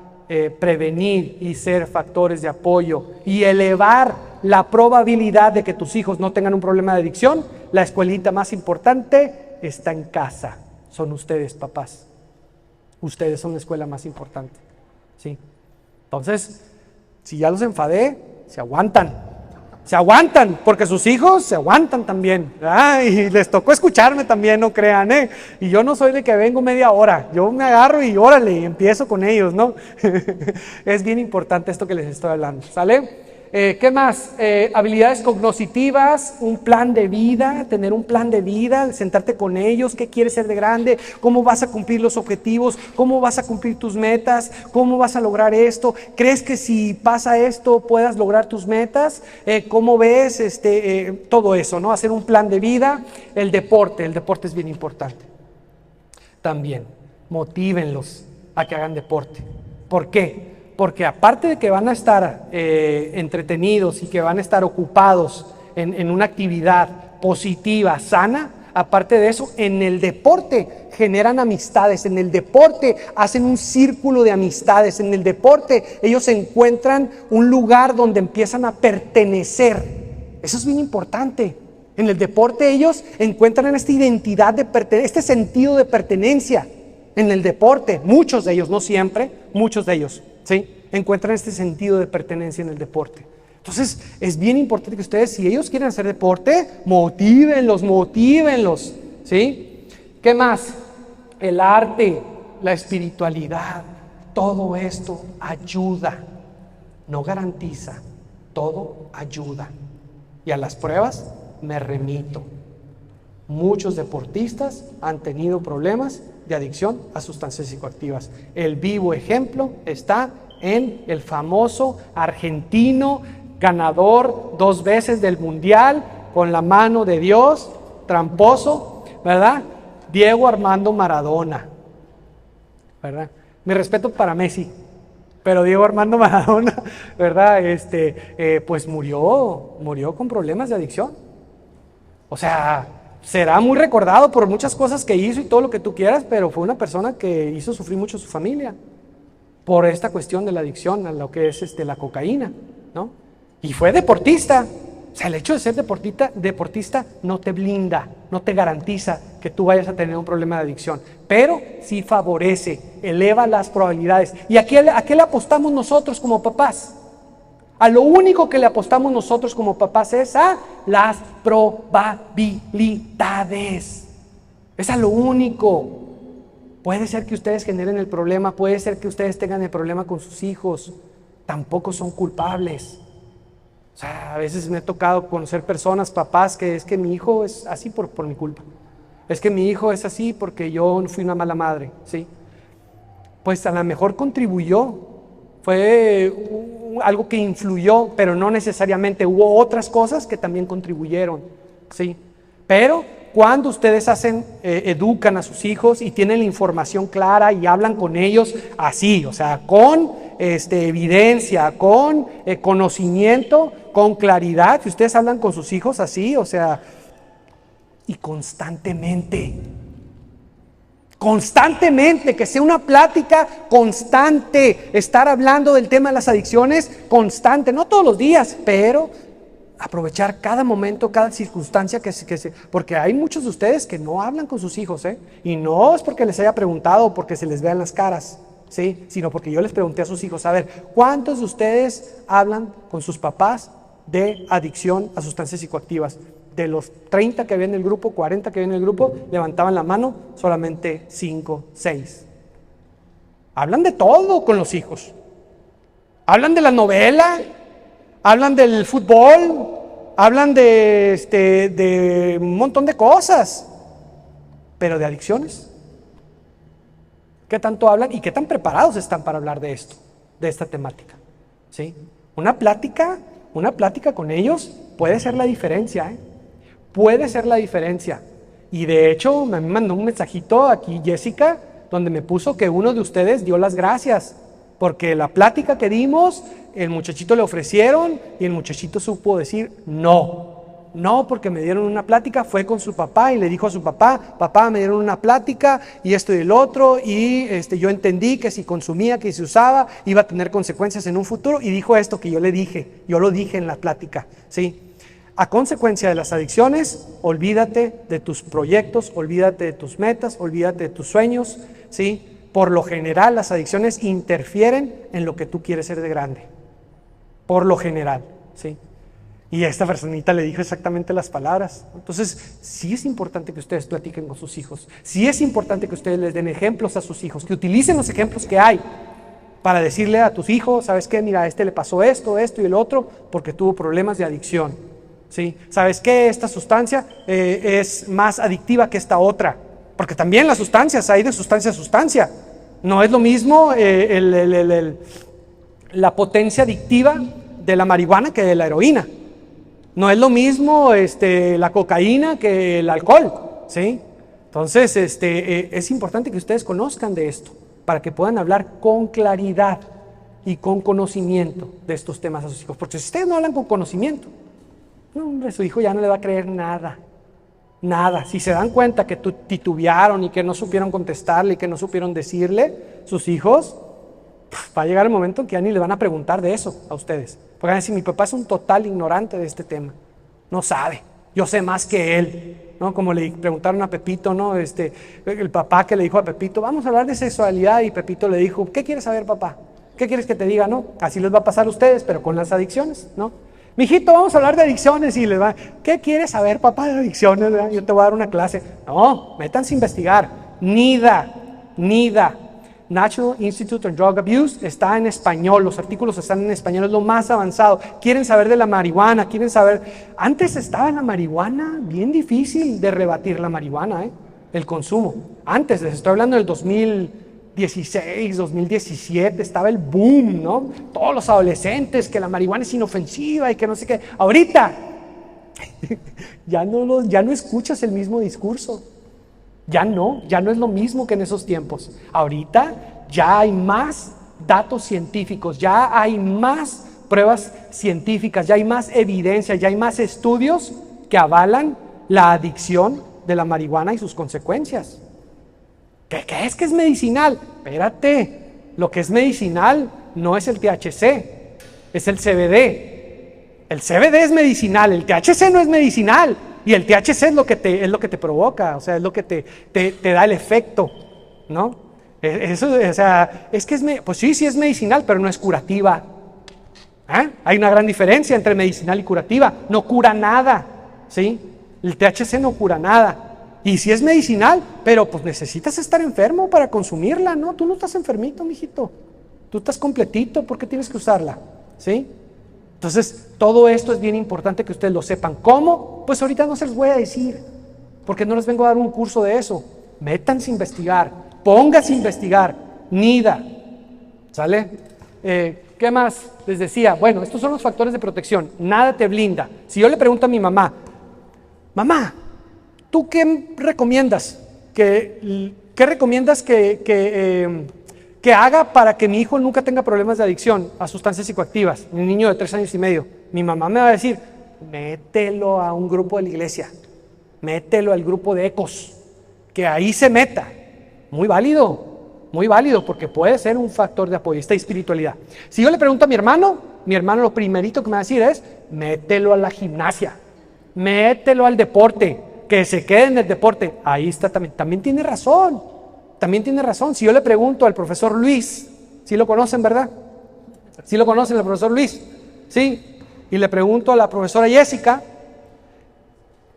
prevenir y ser factores de apoyo y elevar la probabilidad de que tus hijos no tengan un problema de adicción, la escuelita más importante está en casa. Son ustedes, papás. Ustedes son la escuela más importante. ¿Sí? Entonces, si ya los enfadé, se aguantan, porque sus hijos se aguantan también, ¿verdad? Y les tocó escucharme también, no crean, y yo no soy de que vengo media hora, yo me agarro y órale, y empiezo con ellos, ¿no? Es bien importante esto que les estoy hablando, ¿sale? ¿Qué más? Habilidades cognitivas, un plan de vida, tener un plan de vida, sentarte con ellos, qué quieres ser de grande, cómo vas a cumplir los objetivos, cómo vas a cumplir tus metas, cómo vas a lograr esto, crees que si pasa esto puedas lograr tus metas, cómo ves, todo eso, ¿no? Hacer un plan de vida. El deporte es bien importante. También, motívenlos a que hagan deporte. ¿Por qué? Porque aparte de que van a estar entretenidos y que van a estar ocupados en una actividad positiva, sana, aparte de eso, en el deporte generan amistades, en el deporte hacen un círculo de amistades, en el deporte ellos encuentran un lugar donde empiezan a pertenecer. Eso es bien importante. En el deporte ellos encuentran esta identidad de este sentido de pertenencia. En el deporte, muchos de ellos, no siempre, muchos de ellos, ¿sí? Encuentran este sentido de pertenencia en el deporte. Entonces, es bien importante que ustedes, si ellos quieren hacer deporte, motívenlos, ¿sí? ¿Qué más? El arte, la espiritualidad, todo esto ayuda, no garantiza. todo ayuda. Y a las pruebas me remito. Muchos deportistas han tenido problemas de adicción a sustancias psicoactivas. El vivo ejemplo está en el famoso argentino, ganador 2 veces del mundial, con la mano de Dios, tramposo, ¿verdad? Diego Armando Maradona, ¿verdad? Mi respeto para Messi, pero Diego Armando Maradona, ¿verdad? Pues murió con problemas de adicción. O sea, será muy recordado por muchas cosas que hizo y todo lo que tú quieras, pero fue una persona que hizo sufrir mucho a su familia por esta cuestión de la adicción a lo que es la cocaína, ¿no? Y fue deportista. O sea, el hecho de ser deportista no te blinda, no te garantiza que tú vayas a tener un problema de adicción, pero sí favorece, eleva las probabilidades. ¿Y a qué le apostamos nosotros como papás? A lo único que le apostamos nosotros como papás es a las probabilidades. Es a lo único. Puede ser que ustedes generen el problema, puede ser que ustedes tengan el problema con sus hijos. Tampoco son culpables. O sea, a veces me ha tocado conocer personas, papás, que es que mi hijo es así por mi culpa. Es que mi hijo es así porque yo fui una mala madre, ¿sí? Pues a lo mejor contribuyó, fue algo que influyó, pero no necesariamente. Hubo otras cosas que también contribuyeron, ¿sí? Pero cuando ustedes educan a sus hijos y tienen la información clara y hablan con ellos así, o sea, con evidencia, con conocimiento, con claridad, si ustedes hablan con sus hijos así, o sea, y constantemente, que sea una plática constante, estar hablando del tema de las adicciones constante, no todos los días, pero aprovechar cada momento, cada circunstancia porque hay muchos de ustedes que no hablan con sus hijos, y no es porque les haya preguntado o porque se les vean las caras, ¿sí? Sino porque yo les pregunté a sus hijos, a ver, ¿cuántos de ustedes hablan con sus papás de adicción a sustancias psicoactivas? De los 30 que había en el grupo, 40 que había en el grupo, levantaban la mano, solamente 5, 6. Hablan de todo con los hijos. Hablan de la novela, hablan del fútbol, hablan de un montón de cosas, pero de adicciones. ¿Qué tanto hablan y qué tan preparados están para hablar de esto, de esta temática? ¿Sí? Una plática con ellos puede ser la diferencia, puede ser la diferencia. Y de hecho me mandó un mensajito aquí Jessica, donde me puso que uno de ustedes dio las gracias, porque la plática que dimos, el muchachito le ofrecieron y el muchachito supo decir no, porque me dieron una plática, fue con su papá y le dijo a su papá, me dieron una plática y esto y el otro, y yo entendí que si consumía, que si usaba, iba a tener consecuencias en un futuro, y dijo esto que yo lo dije en la plática, ¿sí? A consecuencia de las adicciones, olvídate de tus proyectos, olvídate de tus metas, olvídate de tus sueños, ¿sí? Por lo general, las adicciones interfieren en lo que tú quieres ser de grande. Por lo general, ¿sí? Y esta personita le dijo exactamente las palabras. Entonces, sí es importante que ustedes platiquen con sus hijos. Sí es importante que ustedes les den ejemplos a sus hijos, que utilicen los ejemplos que hay para decirle a tus hijos, ¿sabes qué? Mira, a este le pasó esto y el otro porque tuvo problemas de adicción. ¿Sí? ¿Sabes qué? Esta sustancia es más adictiva que esta otra, porque también las sustancias, hay de sustancia a sustancia. No es lo mismo la potencia adictiva de la marihuana que de la heroína. No es lo mismo la cocaína que el alcohol, ¿sí? Entonces, es importante que ustedes conozcan de esto, para que puedan hablar con claridad y con conocimiento de estos temas a sus hijos. Porque si ustedes no hablan con conocimiento, no, hombre, su hijo ya no le va a creer nada. Si se dan cuenta que titubearon y que no supieron contestarle y que no supieron decirle, sus hijos, va a llegar el momento en que ya ni le van a preguntar de eso a ustedes. Porque van a decir, mi papá es un total ignorante de este tema. No sabe, yo sé más que él, ¿no? Como le preguntaron a Pepito, ¿no? El papá que le dijo a Pepito, vamos a hablar de sexualidad, y Pepito le dijo, ¿qué quieres saber, papá? ¿Qué quieres que te diga, no? Así les va a pasar a ustedes, pero con las adicciones, ¿no? Mijito, vamos a hablar de adicciones, y les va, ¿qué quieres saber, papá, de adicciones? ¿Verdad? Yo te voy a dar una clase. No, métanse a investigar. Nida. National Institute on Drug Abuse, está en español, los artículos están en español, es lo más avanzado. Quieren saber de la marihuana, quieren saber... Antes estaba la marihuana bien difícil de rebatir la marihuana, el consumo. Antes, les estoy hablando del 2016, 2017, estaba el boom, ¿no? Todos los adolescentes, que la marihuana es inofensiva y que no sé qué. Ahorita, ya no escuchas el mismo discurso. Ya no es lo mismo que en esos tiempos. Ahorita ya hay más datos científicos, ya hay más pruebas científicas, ya hay más evidencia, ya hay más estudios que avalan la adicción de la marihuana y sus consecuencias. ¿Qué es que es medicinal? Espérate, lo que es medicinal no es el THC, es el CBD. El CBD es medicinal, el THC no es medicinal. Y el THC es lo que te provoca, o sea, es lo que te da el efecto, ¿no? Eso, o sea, pues sí es medicinal, pero no es curativa. Hay una gran diferencia entre medicinal y curativa. No cura nada, ¿sí? El THC no cura nada. Y sí es medicinal, pero pues necesitas estar enfermo para consumirla, ¿no? Tú no estás enfermito, mijito. Tú estás completito, ¿por qué tienes que usarla? ¿Sí? Entonces, todo esto es bien importante que ustedes lo sepan. ¿Cómo? Pues ahorita no se los voy a decir, porque no les vengo a dar un curso de eso. Métanse a investigar, pónganse a investigar, NIDA, ¿sale? ¿Qué más? Les decía, bueno, estos son los factores de protección, nada te blinda. Si yo le pregunto a mi mamá, ¿tú qué recomiendas? ¿Qué recomiendas que haga para que mi hijo nunca tenga problemas de adicción a sustancias psicoactivas? Mi niño de 3 años y medio. Mi mamá me va a decir, mételo a un grupo de la iglesia, mételo al grupo de ecos, que ahí se meta. Muy válido, porque puede ser un factor de apoyo, esta espiritualidad. Si yo le pregunto a mi hermano lo primerito que me va a decir es, mételo a la gimnasia, mételo al deporte, que se quede en el deporte. Ahí está, también tiene razón. Si yo le pregunto al profesor Luis, ¿sí lo conocen, verdad? ¿Sí lo conocen al profesor Luis? Sí. Y le pregunto a la profesora Jessica,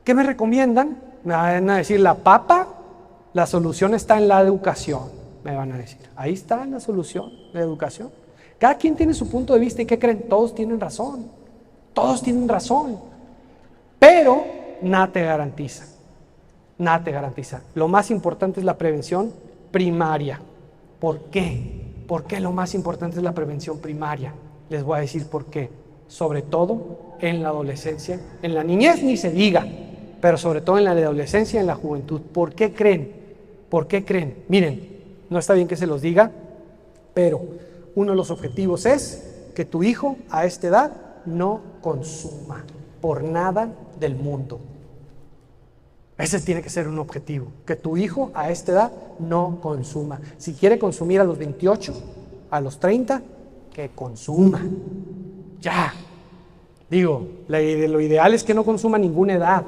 ¿qué me recomiendan? Me van a decir, la solución está en la educación, me van a decir. Ahí está la solución, la educación. Cada quien tiene su punto de vista y ¿qué creen? Todos tienen razón. Pero nada te garantiza. Lo más importante es la prevención primaria. ¿Por qué? ¿Por qué lo más importante es la prevención primaria? Les voy a decir por qué. Sobre todo en la adolescencia, en la niñez ni se diga, pero sobre todo en la adolescencia y en la juventud. ¿Por qué creen? Miren, no está bien que se los diga, pero uno de los objetivos es que tu hijo a esta edad no consuma por nada del mundo. Ese tiene que ser un objetivo, que tu hijo a esta edad no consuma. Si quiere consumir a los 28, a los 30, que consuma. Ya. Digo, lo ideal es que no consuma a ninguna edad,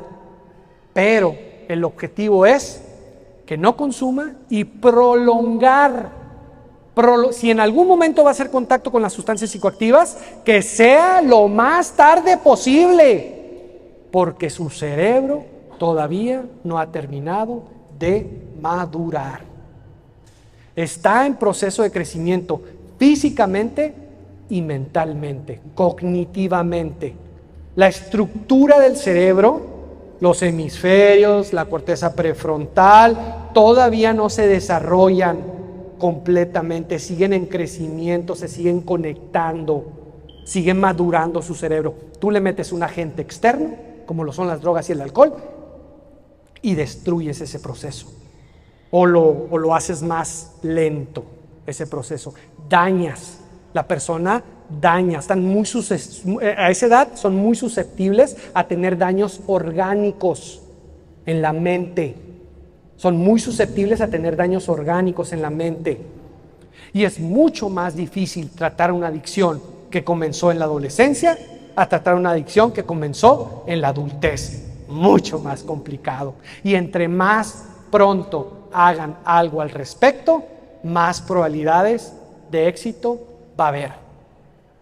pero el objetivo es que no consuma y prolongar. Si en algún momento va a hacer contacto con las sustancias psicoactivas, que sea lo más tarde posible, porque su cerebro todavía no ha terminado de madurar. Está en proceso de crecimiento físicamente y mentalmente, cognitivamente. La estructura del cerebro, los hemisferios, la corteza prefrontal, todavía no se desarrollan completamente, siguen en crecimiento, se siguen conectando, siguen madurando su cerebro. Tú le metes un agente externo, como lo son las drogas y el alcohol, y destruyes ese proceso. O lo haces más lento, ese proceso. Dañas. La persona daña. A esa edad son muy susceptibles a tener daños orgánicos en la mente. Son muy susceptibles a tener daños orgánicos en la mente. Y es mucho más difícil tratar una adicción que comenzó en la adolescencia a tratar una adicción que comenzó en la adultez. Mucho más complicado. Y entre más pronto hagan algo al respecto, más probabilidades de éxito va a haber.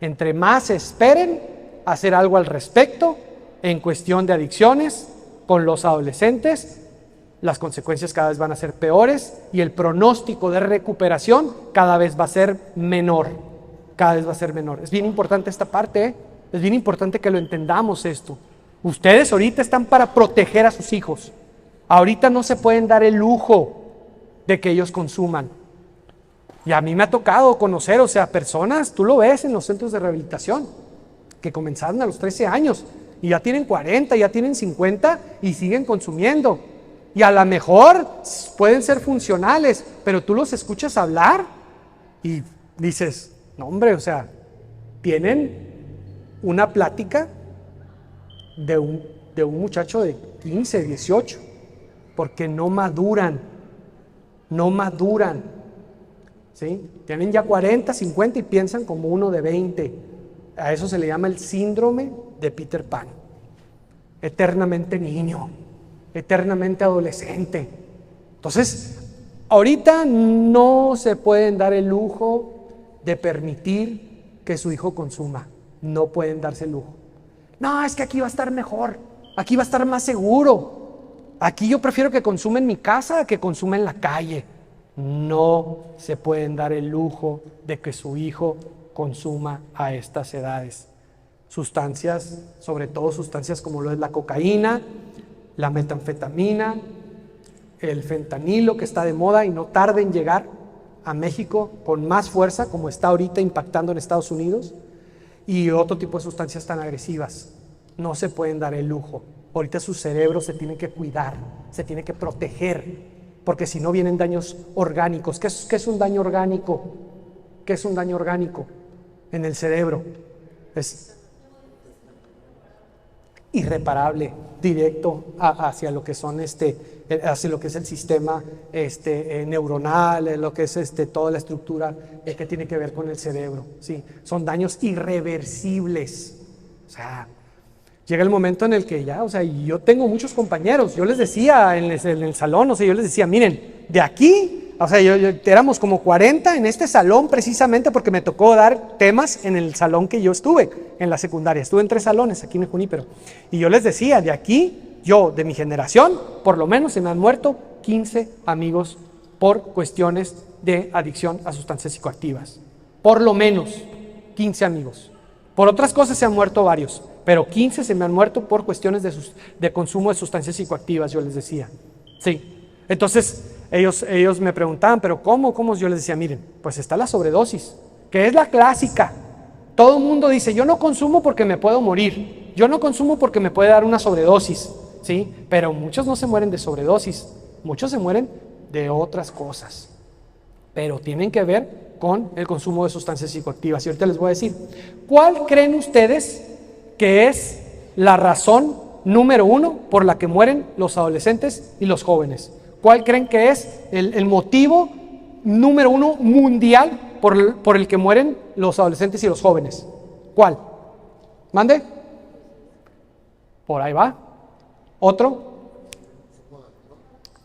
Entre más esperen hacer algo al respecto en cuestión de adicciones con los adolescentes, las consecuencias cada vez van a ser peores y el pronóstico de recuperación cada vez va a ser menor. Cada vez va a ser menor. Es bien importante esta parte, ¿eh? Es bien importante que lo entendamos esto. Ustedes ahorita están para proteger a sus hijos. Ahorita no se pueden dar el lujo de que ellos consuman. Y a mí me ha tocado conocer, o sea, personas, tú lo ves en los centros de rehabilitación, que comenzaron a los 13 años y ya tienen 40, ya tienen 50 y siguen consumiendo. Y a lo mejor pueden ser funcionales, pero tú los escuchas hablar y dices, no hombre, o sea, tienen una plática de un muchacho de 15, 18, porque no maduran, ¿sí? Tienen ya 40, 50 y piensan como uno de 20. A eso se le llama el síndrome de Peter Pan. Eternamente niño, eternamente adolescente. Entonces, ahorita no se pueden dar el lujo de permitir que su hijo consuma. No pueden darse el lujo. No, es que aquí va a estar mejor, aquí va a estar más seguro. Aquí yo prefiero que consuma en mi casa que consuma en la calle. No se pueden dar el lujo de que su hijo consuma a estas edades. Sustancias, sobre todo sustancias como lo es la cocaína, la metanfetamina, el fentanilo que está de moda y no tarda en llegar a México con más fuerza como está ahorita impactando en Estados Unidos, y otro tipo de sustancias tan agresivas. No se pueden dar el lujo. Ahorita su cerebro se tiene que cuidar, se tiene que proteger, porque si no vienen daños orgánicos. ¿Qué es un daño orgánico? ¿Qué es un daño orgánico en el cerebro? Es irreparable, directo hacia lo que son hacia lo que es el sistema neuronal, lo que es toda la estructura que tiene que ver con el cerebro, ¿sí? Son daños irreversibles. O sea, llega el momento en el que ya, o sea, yo tengo muchos compañeros, yo les decía en el salón, o sea, yo les decía, miren, de aquí, o sea, éramos como 40 en este salón precisamente porque me tocó dar temas en el salón que yo estuve, en la secundaria. Estuve en 3 salones aquí en Junípero. Y yo les decía, de aquí, yo, de mi generación, por lo menos se me han muerto 15 amigos por cuestiones de adicción a sustancias psicoactivas. Por lo menos 15 amigos. Por otras cosas se han muerto varios, pero 15 se me han muerto por cuestiones de consumo de sustancias psicoactivas, yo les decía. Sí. Entonces, ellos me preguntaban, ¿pero cómo? Yo les decía, miren, pues está la sobredosis, que es la clásica. Todo el mundo dice, yo no consumo porque me puedo morir, yo no consumo porque me puede dar una sobredosis, ¿sí? Pero muchos no se mueren de sobredosis, muchos se mueren de otras cosas, pero tienen que ver con el consumo de sustancias psicoactivas. Y ahorita les voy a decir, ¿cuál creen ustedes que es la razón número 1 por la que mueren los adolescentes y los jóvenes? ¿Cuál creen que es el motivo número 1 mundial por el que mueren los adolescentes y los jóvenes? ¿Cuál? ¿Mande? Por ahí va. ¿Otro?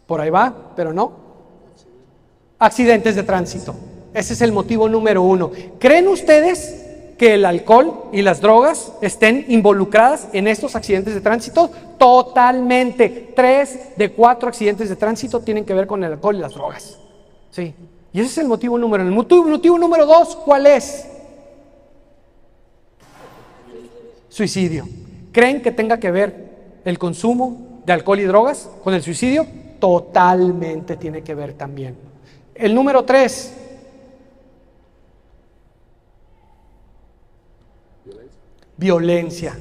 Por ahí va, pero no. Accidentes de tránsito. Ese es el motivo número 1. ¿Creen ustedes que el alcohol y las drogas estén involucradas en estos accidentes de tránsito? Totalmente. 3 de 4 accidentes de tránsito tienen que ver con el alcohol y las drogas. Sí. Y ese es el motivo número 1. El motivo número 2, ¿cuál es? Suicidio. ¿Creen que tenga que ver el consumo de alcohol y drogas con el suicidio? Totalmente tiene que ver también. El número 3. Violencia,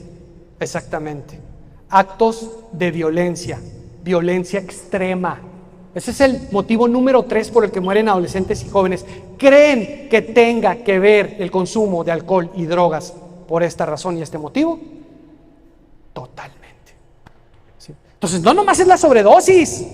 exactamente. Actos de violencia, violencia extrema. Ese es el motivo número 3 por el que mueren adolescentes y jóvenes. ¿Creen que tenga que ver el consumo de alcohol y drogas por esta razón y este motivo? Totalmente. ¿Sí? Entonces, no nomás es la sobredosis.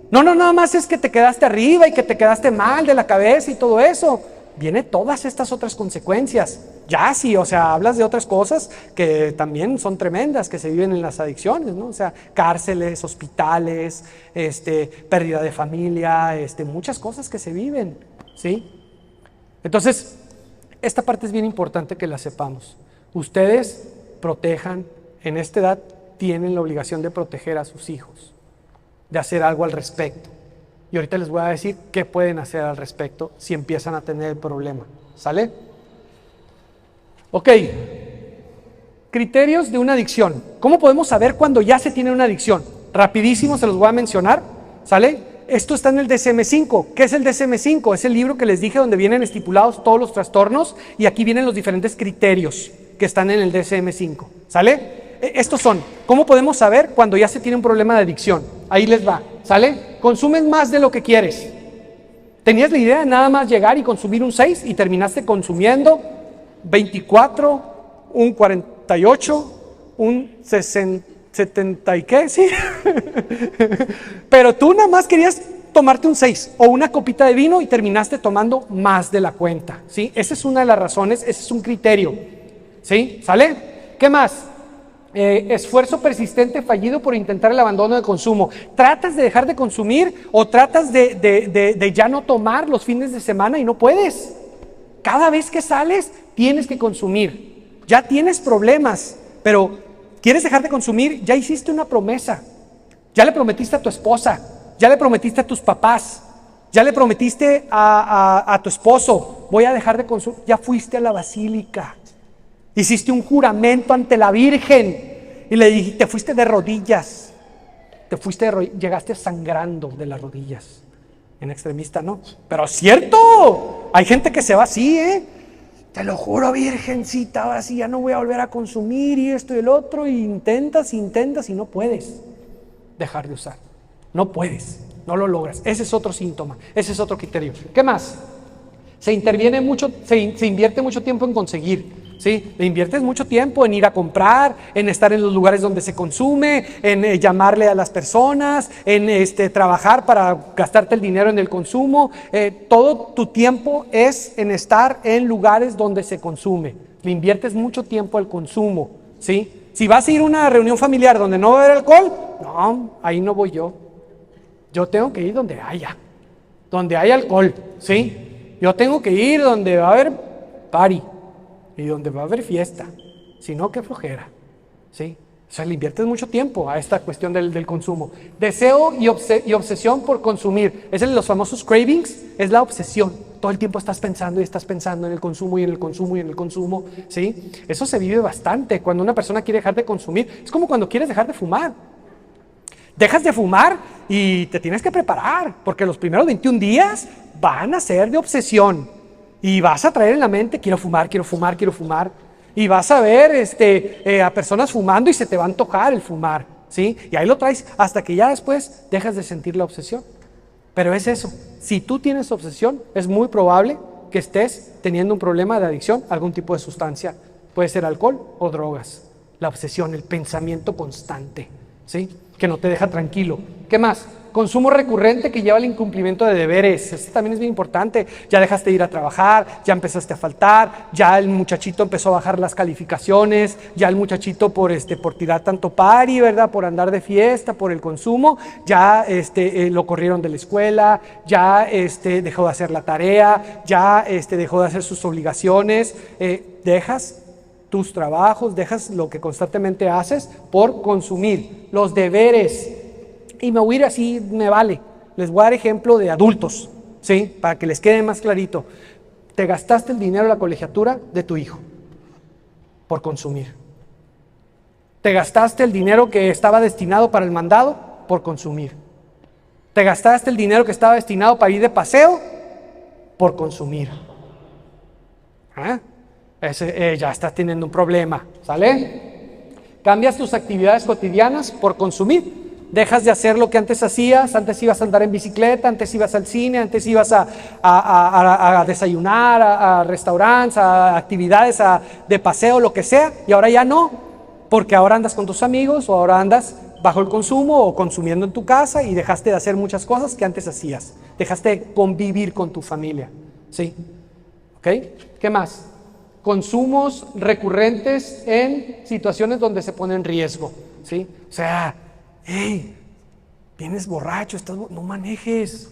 No nada más es que te quedaste arriba y que te quedaste mal de la cabeza y todo eso. Viene todas estas otras consecuencias. Ya sí, o sea, hablas de otras cosas que también son tremendas, que se viven en las adicciones, ¿no? O sea, cárceles, hospitales, pérdida de familia, muchas cosas que se viven, ¿sí? Entonces, esta parte es bien importante que la sepamos. Ustedes protejan, en esta edad tienen la obligación de proteger a sus hijos. de hacer algo al respecto. Y ahorita les voy a decir qué pueden hacer al respecto si empiezan a tener el problema. ¿Sale? Ok. Criterios de una adicción. ¿Cómo podemos saber cuando ya se tiene una adicción? Rapidísimo se los voy a mencionar. ¿Sale? Esto está en el DSM-5. ¿Qué es el DSM-5? Es el libro que les dije donde vienen estipulados todos los trastornos y aquí vienen los diferentes criterios que están en el DSM-5. ¿Sale? Estos son, ¿cómo podemos saber cuando ya se tiene un problema de adicción? Ahí les va, ¿sale? Consumes más de lo que quieres. Tenías la idea de nada más llegar y consumir un 6 y terminaste consumiendo 24, un 48, un 60, 70 y qué, sí. Pero tú nada más querías tomarte un 6 o una copita de vino y terminaste tomando más de la cuenta, ¿sí? Esa es una de las razones, ese es un criterio, ¿sí? ¿Sale? ¿Qué más? Esfuerzo persistente fallido por intentar el abandono de consumo. ¿Tratas de dejar de consumir o tratas de ya no tomar los fines de semana y no puedes? Cada vez que sales tienes que consumir. Ya tienes problemas, pero quieres dejar de consumir, ya hiciste una promesa. Ya le prometiste a tu esposa, ya le prometiste a tus papás, ya le prometiste a tu esposo, voy a dejar de consumir. Ya fuiste a la basílica. Hiciste un juramento ante la Virgen y le dijiste, te fuiste de rodillas, llegaste sangrando de las rodillas. En extremista, ¿no? Pero cierto, hay gente que se va así, te lo juro, Virgencita, ahora sí ya no voy a volver a consumir y esto y el otro, y intentas y no puedes dejar de usar. No puedes, no lo logras. Ese es otro síntoma, ese es otro criterio. ¿Qué más? Se invierte mucho tiempo en conseguir. ¿Sí? Le inviertes mucho tiempo en ir a comprar, en estar en los lugares donde se consume, en llamarle a las personas, en trabajar para gastarte el dinero en el consumo. Todo tu tiempo es en estar en lugares donde se consume. Le inviertes mucho tiempo al consumo, ¿sí? Si vas a ir a una reunión familiar donde no va a haber alcohol, no, ahí no voy yo. Yo tengo que ir donde haya alcohol, ¿sí? Yo tengo que ir donde va a haber party. Y donde va a haber fiesta, si no, qué flojera, ¿sí? O sea, le inviertes mucho tiempo a esta cuestión del consumo. Deseo y obsesión por consumir. Es los famosos cravings, es la obsesión. Todo el tiempo estás pensando en el consumo y en el consumo y en el consumo, ¿sí? Eso se vive bastante cuando una persona quiere dejar de consumir. Es como cuando quieres dejar de fumar. Dejas de fumar y te tienes que preparar, porque los primeros 21 días van a ser de obsesión. Y vas a traer en la mente, quiero fumar. Y vas a ver a personas fumando y se te va a antojar el fumar, ¿sí? Y ahí lo traes hasta que ya después dejas de sentir la obsesión. Pero es eso, si tú tienes obsesión, es muy probable que estés teniendo un problema de adicción a algún tipo de sustancia. Puede ser alcohol o drogas. La obsesión, el pensamiento constante, ¿sí? Que no te deja tranquilo. ¿Qué más? Consumo recurrente que lleva al incumplimiento de deberes. Esto también es bien importante. Ya dejaste de ir a trabajar, ya empezaste a faltar, ya el muchachito empezó a bajar las calificaciones, ya el muchachito por tirar tanto party, ¿verdad? Por andar de fiesta, por el consumo, ya lo corrieron de la escuela, ya dejó de hacer la tarea, ya dejó de hacer sus obligaciones. Dejas tus trabajos, dejas lo que constantemente haces por consumir. Los deberes. Y me voy a ir así, me vale. Les voy a dar ejemplo de adultos, ¿sí? Para que les quede más clarito. Te gastaste el dinero de la colegiatura de tu hijo por consumir. Te gastaste el dinero que estaba destinado para el mandado por consumir. Te gastaste el dinero que estaba destinado para ir de paseo por consumir. Ya estás teniendo un problema, ¿sale? Cambias tus actividades cotidianas por consumir. Dejas de hacer lo que antes hacías. Antes ibas a andar en bicicleta, antes ibas al cine, antes ibas a desayunar, a restaurantes, a actividades de paseo, lo que sea, y ahora ya no, porque ahora andas con tus amigos o ahora andas bajo el consumo o consumiendo en tu casa y dejaste de hacer muchas cosas que antes hacías. Dejaste de convivir con tu familia, ¿sí? ¿Ok? ¿Qué más? Consumos recurrentes en situaciones donde se pone en riesgo, ¿sí? O sea, hey, vienes borracho, no manejes.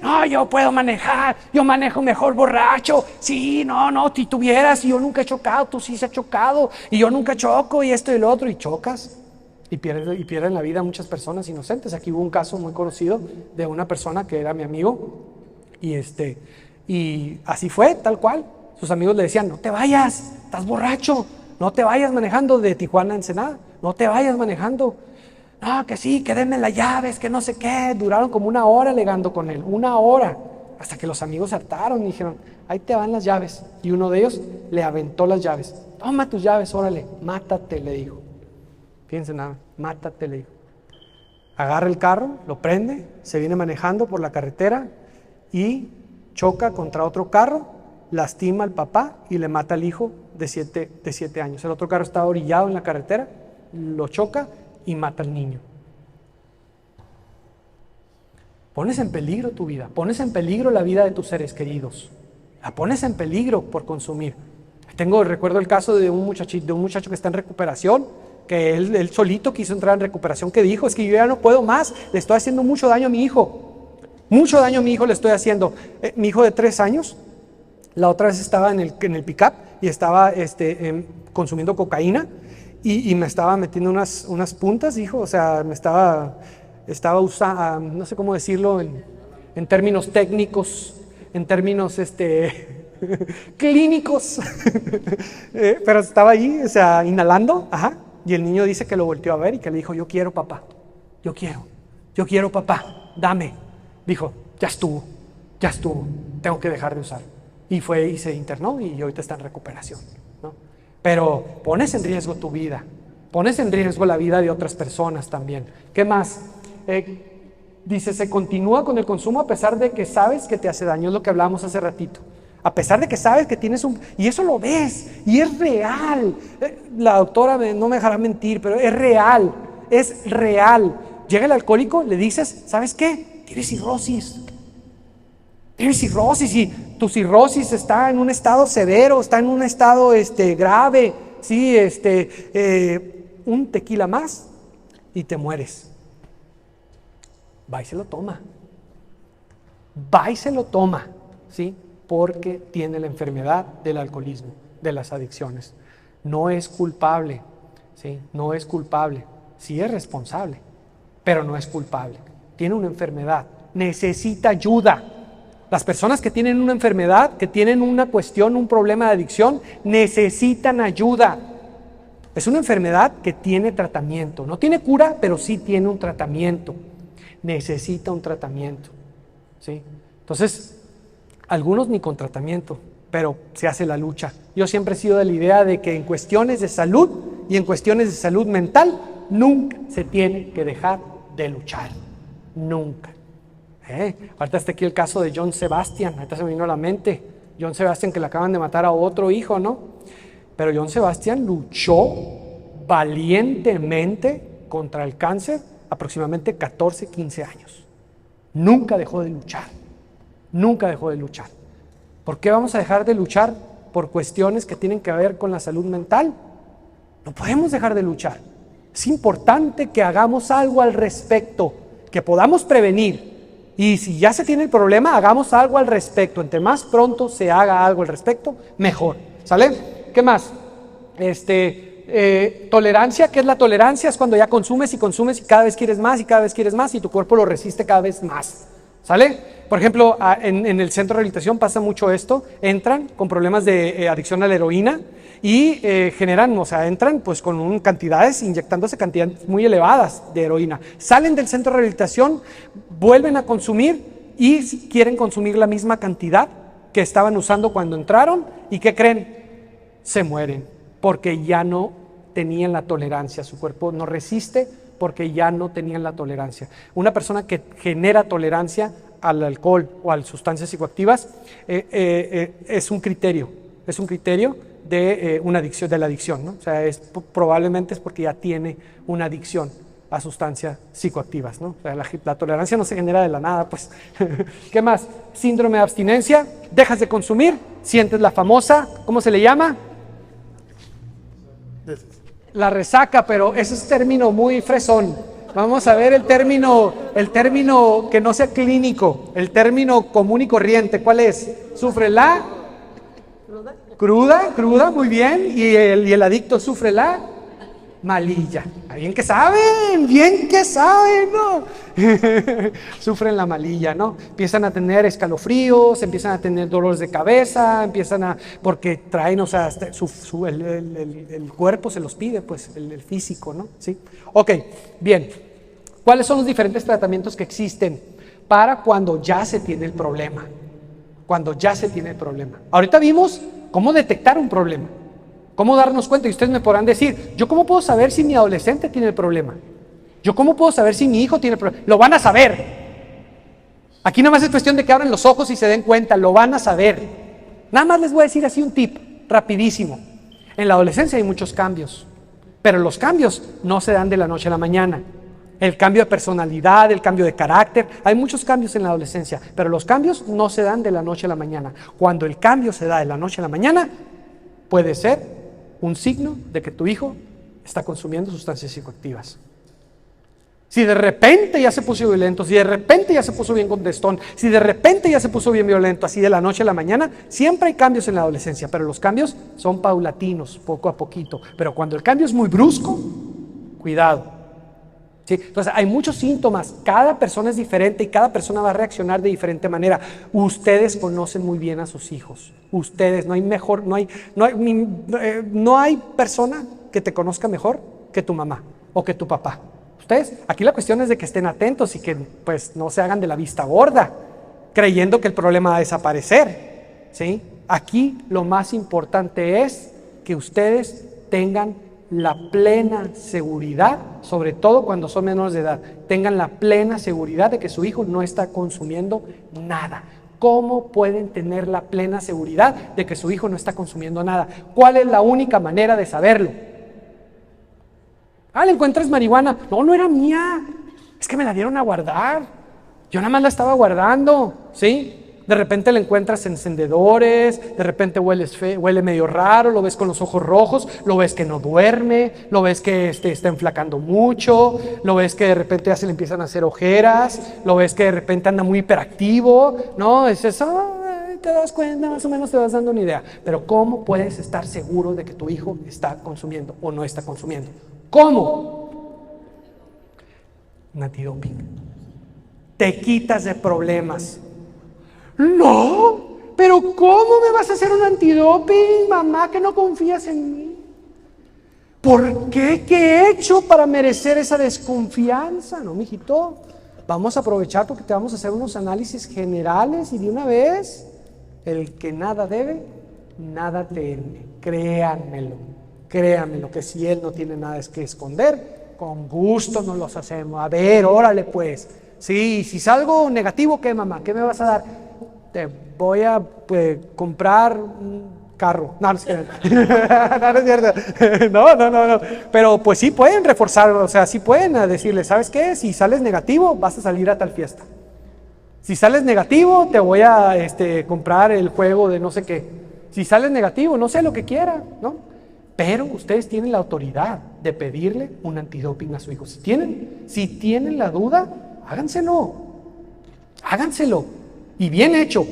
No, yo puedo manejar, yo manejo mejor borracho. Sí, no, si tuvieras, y yo nunca he chocado, tú sí se has chocado, y yo nunca choco, y esto y lo otro, y chocas. y pierden la vida muchas personas inocentes. Aquí hubo un caso muy conocido de una persona que era mi amigo y así fue, tal cual. Sus amigos le decían, no te vayas, estás borracho, no te vayas manejando de Tijuana a Ensenada, no te vayas manejando. No, que sí, que denme las llaves, que no sé qué. Duraron como 1 hora alegando con él, 1 hora, hasta que los amigos se hartaron y dijeron, ahí te van las llaves. Y uno de ellos le aventó las llaves. Toma tus llaves, órale, mátate, le dijo. Fíjense nada, mátate, le dijo. Agarra el carro, lo prende, se viene manejando por la carretera y choca contra otro carro, lastima al papá y le mata al hijo de 7 años. El otro carro estaba orillado en la carretera, lo choca y mata al niño. Pones en peligro tu vida, pones en peligro la vida de tus seres queridos, la pones en peligro por consumir. Recuerdo el caso de un muchacho que está en recuperación, que él solito quiso entrar en recuperación, que dijo, es que yo ya no puedo más, le estoy haciendo mucho daño a mi hijo, mucho daño a mi hijo le estoy haciendo. Mi hijo de 3 años, la otra vez estaba en el pick-up y estaba consumiendo cocaína y me estaba metiendo unas puntas, dijo, o sea, me estaba usando, no sé cómo decirlo en términos técnicos, en términos clínicos, pero estaba ahí, o sea, inhalando, ajá, y el niño dice que lo volteó a ver y que le dijo, yo quiero papá, yo quiero papá, dame. Dijo, ya estuvo, tengo que dejar de usar. Y fue y se internó y ahorita está en recuperación, ¿no? Pero pones en riesgo tu vida, pones en riesgo la vida de otras personas también. ¿Qué más? Dice, se continúa con el consumo a pesar de que sabes que te hace daño, es lo que hablábamos hace ratito. A pesar de que sabes que tienes y eso lo ves, y es real. La doctora no me dejará mentir, pero es real. Llega el alcohólico, le dices, ¿sabes qué? Tienes cirrosis y tu cirrosis está en un estado severo, está en un estado grave, ¿sí? Un tequila más y te mueres. Va y se lo toma, ¿sí? Porque tiene la enfermedad del alcoholismo, de las adicciones. No es culpable, ¿sí? No es culpable. Sí es responsable, pero no es culpable. Tiene una enfermedad, necesita ayuda. Las personas que tienen una enfermedad, que tienen una cuestión, un problema de adicción, necesitan ayuda. Es una enfermedad que tiene tratamiento. No tiene cura, pero sí tiene un tratamiento. Necesita un tratamiento, ¿sí? Entonces, algunos ni con tratamiento, pero se hace la lucha. Yo siempre he sido de la idea de que en cuestiones de salud y en cuestiones de salud mental, nunca se tiene que dejar de luchar. Nunca. Ahorita está aquí el caso de John Sebastian, ahorita se me vino a la mente. John Sebastian, que le acaban de matar a otro hijo, ¿no? Pero John Sebastian luchó valientemente contra el cáncer aproximadamente 14, 15 años. Nunca dejó de luchar. ¿Por qué vamos a dejar de luchar por cuestiones que tienen que ver con la salud mental? No podemos dejar de luchar. Es importante que hagamos algo al respecto, que podamos prevenir. Y si ya se tiene el problema, hagamos algo al respecto. Entre más pronto se haga algo al respecto, mejor. ¿Sale? ¿Qué más? Tolerancia. ¿Qué es la tolerancia? Es cuando ya consumes y cada vez quieres más y tu cuerpo lo resiste cada vez más. ¿Sale? Por ejemplo, en el centro de rehabilitación pasa mucho esto. Entran con problemas de adicción a la heroína y entran pues con cantidades, inyectándose cantidades muy elevadas de heroína. Salen del centro de rehabilitación, vuelven a consumir y quieren consumir la misma cantidad que estaban usando cuando entraron. ¿Y qué creen? Se mueren porque ya no tenían la tolerancia. Su cuerpo no resiste porque ya no tenían la tolerancia. Una persona que genera tolerancia al alcohol o a sustancias psicoactivas es un criterio de una adicción, de la adicción, ¿no? O sea, probablemente es porque ya tiene una adicción a sustancias psicoactivas, ¿no? O sea, la tolerancia no se genera de la nada, pues. ¿Qué más? Síndrome de abstinencia, dejas de consumir, sientes la famosa, ¿cómo se le llama? La resaca, pero ese es término muy fresón. Vamos a ver el término que no sea clínico, el término común y corriente. ¿Cuál es? Sufre la cruda, muy bien. Y el adicto sufre la Malilla. Bien que saben, ¿no? Sufren la malilla, ¿no? Empiezan a tener escalofríos, empiezan a tener dolores de cabeza, porque traen, o sea, el cuerpo se los pide, pues, el físico, ¿no? ¿Sí? Ok, bien. ¿Cuáles son los diferentes tratamientos que existen para cuando ya se tiene el problema? Cuando ya se tiene el problema. Ahorita vimos cómo detectar un problema. ¿Cómo darnos cuenta? Y ustedes me podrán decir, ¿yo cómo puedo saber si mi adolescente tiene el problema? ¿Yo cómo puedo saber si mi hijo tiene el problema? Lo van a saber. Aquí nada más es cuestión de que abran los ojos y se den cuenta, lo van a saber. Nada más les voy a decir así un tip, rapidísimo. En la adolescencia hay muchos cambios, pero los cambios no se dan de la noche a la mañana. El cambio de personalidad, el cambio de carácter, hay muchos cambios en la adolescencia, pero los cambios no se dan de la noche a la mañana. Cuando el cambio se da de la noche a la mañana, puede ser un signo de que tu hijo está consumiendo sustancias psicoactivas. Si de repente ya se puso violento, si de repente ya se puso bien contestón, si de repente ya se puso bien violento, así de la noche a la mañana, siempre hay cambios en la adolescencia, pero los cambios son paulatinos, poco a poquito. Pero cuando el cambio es muy brusco, cuidado. ¿Sí? Entonces hay muchos síntomas, cada persona es diferente y cada persona va a reaccionar de diferente manera. Ustedes conocen muy bien a sus hijos, ustedes, no hay persona que te conozca mejor que tu mamá o que tu papá. Ustedes, aquí la cuestión es de que estén atentos y que pues no se hagan de la vista gorda, creyendo que el problema va a desaparecer, ¿sí? Aquí lo más importante es que ustedes tengan la plena seguridad, sobre todo cuando son menores de edad, tengan la plena seguridad de que su hijo no está consumiendo nada. ¿Cómo pueden tener la plena seguridad de que su hijo no está consumiendo nada? ¿Cuál es la única manera de saberlo? ¿Le encuentras marihuana? No era mía, es que me la dieron a guardar, yo nada más la estaba guardando, ¿sí? De repente le encuentras encendedores, de repente huele medio raro, lo ves con los ojos rojos, lo ves que no duerme, lo ves que está enflacando mucho, lo ves que de repente ya se le empiezan a hacer ojeras, lo ves que de repente anda muy hiperactivo, ¿no? Es eso, te das cuenta, más o menos te vas dando una idea. Pero ¿cómo puedes estar seguro de que tu hijo está consumiendo o no está consumiendo? ¿Cómo? Un antidoping. Te quitas de problemas. No, pero ¿cómo me vas a hacer un antidoping, mamá, que no confías en mí? ¿Por qué? ¿Qué he hecho para merecer esa desconfianza? No, mijito, vamos a aprovechar porque te vamos a hacer unos análisis generales y de una vez, el que nada debe, nada teme. Créanmelo, que si él no tiene nada que esconder, con gusto nos los hacemos. A ver, órale pues. Sí, si salgo negativo, ¿qué, mamá? ¿Qué me vas a dar? Te voy a comprar un carro. No, no es cierto. No es cierto. No. Pero pues sí pueden reforzar, o sea, sí pueden decirle, ¿sabes qué? Si sales negativo, vas a salir a tal fiesta. Si sales negativo, te voy a comprar el juego de no sé qué. Si sales negativo, no sé lo que quiera, ¿no? Pero ustedes tienen la autoridad de pedirle un antidoping a su hijo. Si tienen la duda, háganselo. Y bien hecho.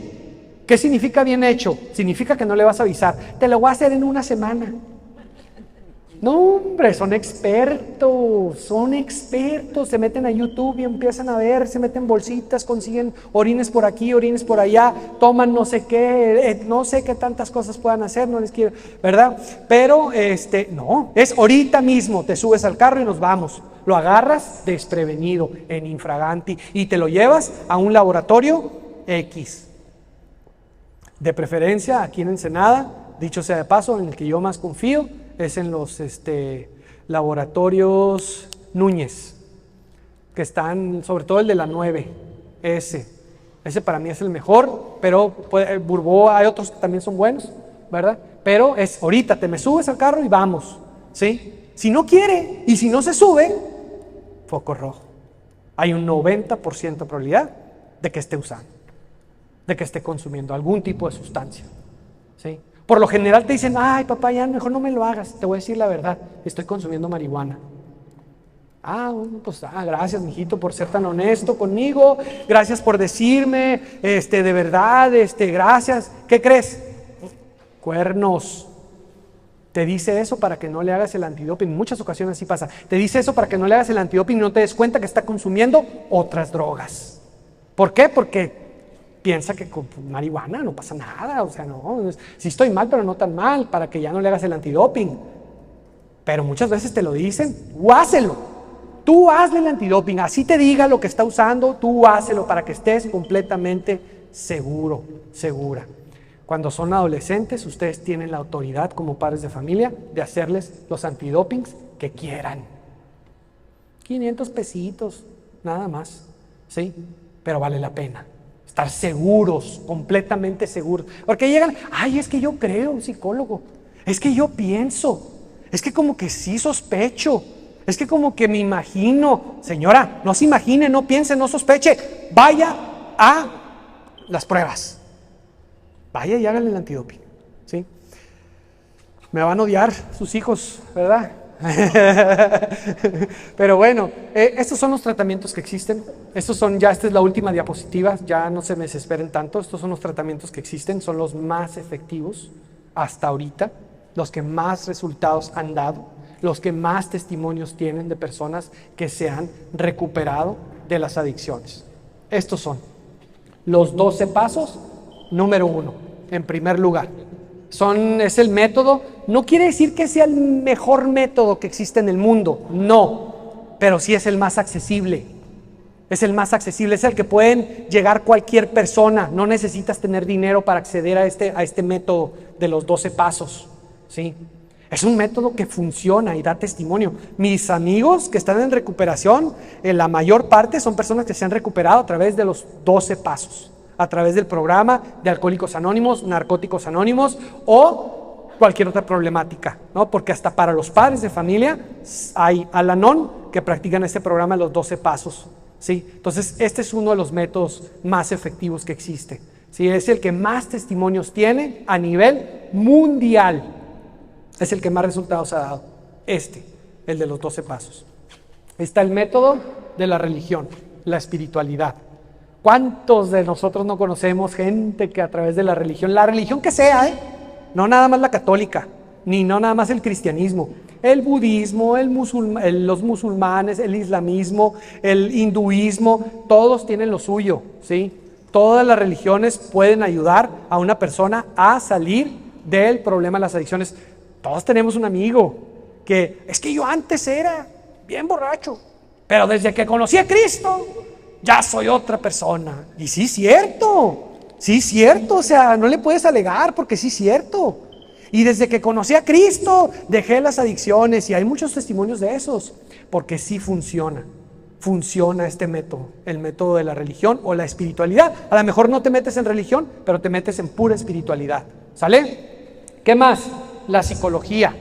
¿Qué significa bien hecho? Significa que no le vas a avisar. Te lo voy a hacer en una semana. No, hombre, son expertos. Se meten a YouTube y empiezan a ver, se meten bolsitas, consiguen orines por aquí, orines por allá, toman no sé qué, no sé qué tantas cosas puedan hacer, no les quiero, ¿verdad? Pero, no, es ahorita mismo, te subes al carro y nos vamos. Lo agarras desprevenido, en infraganti, y te lo llevas a un laboratorio X. De preferencia, aquí en Ensenada, dicho sea de paso, en el que yo más confío, es en los laboratorios Núñez, que están, sobre todo el de la 9, ese para mí es el mejor, pero Burboa, hay otros que también son buenos, ¿verdad? Pero es ahorita, te me subes al carro y vamos, ¿sí? Si no quiere y si no se sube, foco rojo. Hay un 90% de probabilidad de que esté usando, de que esté consumiendo algún tipo de sustancia, ¿sí? Por lo general te dicen, ay papá, ya mejor no me lo hagas, te voy a decir la verdad, estoy consumiendo marihuana. Bueno, pues gracias mijito por ser tan honesto conmigo, gracias por decirme, de verdad, gracias. ¿Qué crees? Cuernos. Te dice eso para que no le hagas el antidoping. En muchas ocasiones así pasa. Te dice eso para que no le hagas el antidoping y no te des cuenta que está consumiendo otras drogas. ¿Por qué? Porque piensa que con marihuana no pasa nada. O sea, no, sí estoy mal, pero no tan mal, para que ya no le hagas el antidoping. Pero muchas veces te lo dicen, tú hácelo. Tú hazle el antidoping, así te diga lo que está usando, tú hácelo para que estés completamente seguro, segura. Cuando son adolescentes, ustedes tienen la autoridad como padres de familia de hacerles los antidopings que quieran. 500 pesitos, nada más, ¿sí? Pero vale la pena. Estar seguros, completamente seguros. Porque llegan, ay, es que yo creo, psicólogo, es que yo pienso, es que como que sí sospecho, es que como que me imagino. Señora, no se imagine, no piense, no sospeche, vaya a las pruebas. Vaya y háganle el antidoping, ¿sí? Me van a odiar sus hijos, ¿verdad? Pero bueno, estos son los tratamientos que existen. Esta es la última diapositiva, ya no se me desesperen tanto. Estos son los tratamientos que existen, son los más efectivos hasta ahorita, los que más resultados han dado, los que más testimonios tienen de personas que se han recuperado de las adicciones. Estos son los 12 pasos. Número 1, en primer lugar, es el método. No quiere decir que sea el mejor método que existe en el mundo, no, pero sí es el más accesible. Es el más accesible, es el que pueden llegar cualquier persona. No necesitas tener dinero para acceder a este método de los 12 pasos, ¿sí? Es un método que funciona y da testimonio. Mis amigos que están en recuperación, la mayor parte son personas que se han recuperado a través de los 12 pasos. A través del programa de Alcohólicos Anónimos, Narcóticos Anónimos o cualquier otra problemática, ¿no? Porque hasta para los padres de familia hay Al-Anon que practican este programa de los 12 pasos, ¿sí? Entonces, este es uno de los métodos más efectivos que existe, ¿sí? Es el que más testimonios tiene a nivel mundial. Es el que más resultados ha dado. El de los 12 pasos. Está el método de la religión, la espiritualidad. ¿Cuántos de nosotros no conocemos gente que a través de la religión que sea, no nada más la católica, ni no nada más el cristianismo, el budismo, los musulmanes, el islamismo, el hinduismo, todos tienen lo suyo, ¿sí? Todas las religiones pueden ayudar a una persona a salir del problema de las adicciones. Todos tenemos un amigo que, es que yo antes era bien borracho, pero desde que conocí a Cristo, ya soy otra persona. Y sí es cierto, o sea, no le puedes alegar porque sí es cierto. Y desde que conocí a Cristo, dejé las adicciones y hay muchos testimonios de esos, porque sí funciona este método, el método de la religión o la espiritualidad. A lo mejor no te metes en religión, pero te metes en pura espiritualidad, ¿sale? ¿Qué más? La psicología,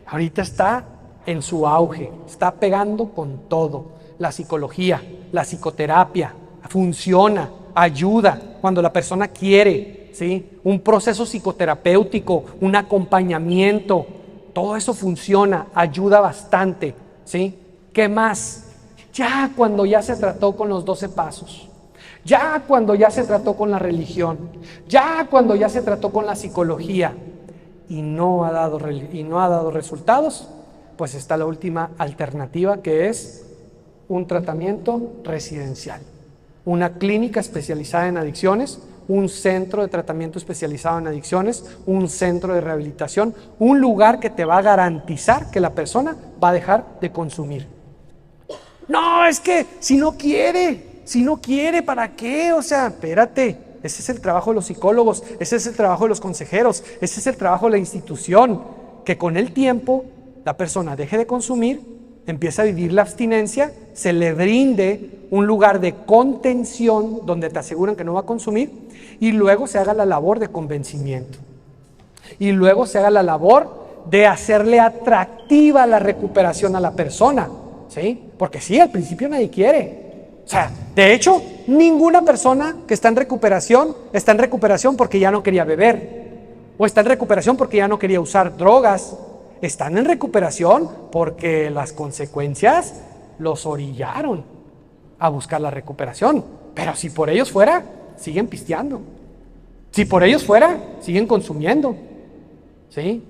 ahorita está en su auge, está pegando con todo. La psicología, la psicoterapia, funciona, ayuda cuando la persona quiere, ¿sí? Un proceso psicoterapéutico, un acompañamiento, todo eso funciona, ayuda bastante, ¿sí? ¿Qué más? Ya cuando ya se trató con los 12 pasos, ya cuando ya se trató con la religión, ya cuando ya se trató con la psicología y no ha dado resultados, pues está la última alternativa, que es un tratamiento residencial, una clínica especializada en adicciones, un centro de tratamiento especializado en adicciones, un centro de rehabilitación, un lugar que te va a garantizar que la persona va a dejar de consumir. No, es que si no quiere, ¿para qué? O sea, espérate, ese es el trabajo de los psicólogos, ese es el trabajo de los consejeros, ese es el trabajo de la institución, que con el tiempo la persona deje de consumir, empieza a vivir la abstinencia, se le brinde un lugar de contención donde te aseguran que no va a consumir y luego se haga la labor de convencimiento. Y luego se haga la labor de hacerle atractiva la recuperación a la persona, ¿sí? Porque sí, al principio nadie quiere. O sea, de hecho, ninguna persona que está en recuperación porque ya no quería beber, o está en recuperación porque ya no quería usar drogas. Están en recuperación porque las consecuencias los orillaron a buscar la recuperación. Pero si por ellos fuera, siguen pisteando. Si por ellos fuera, siguen consumiendo, ¿sí?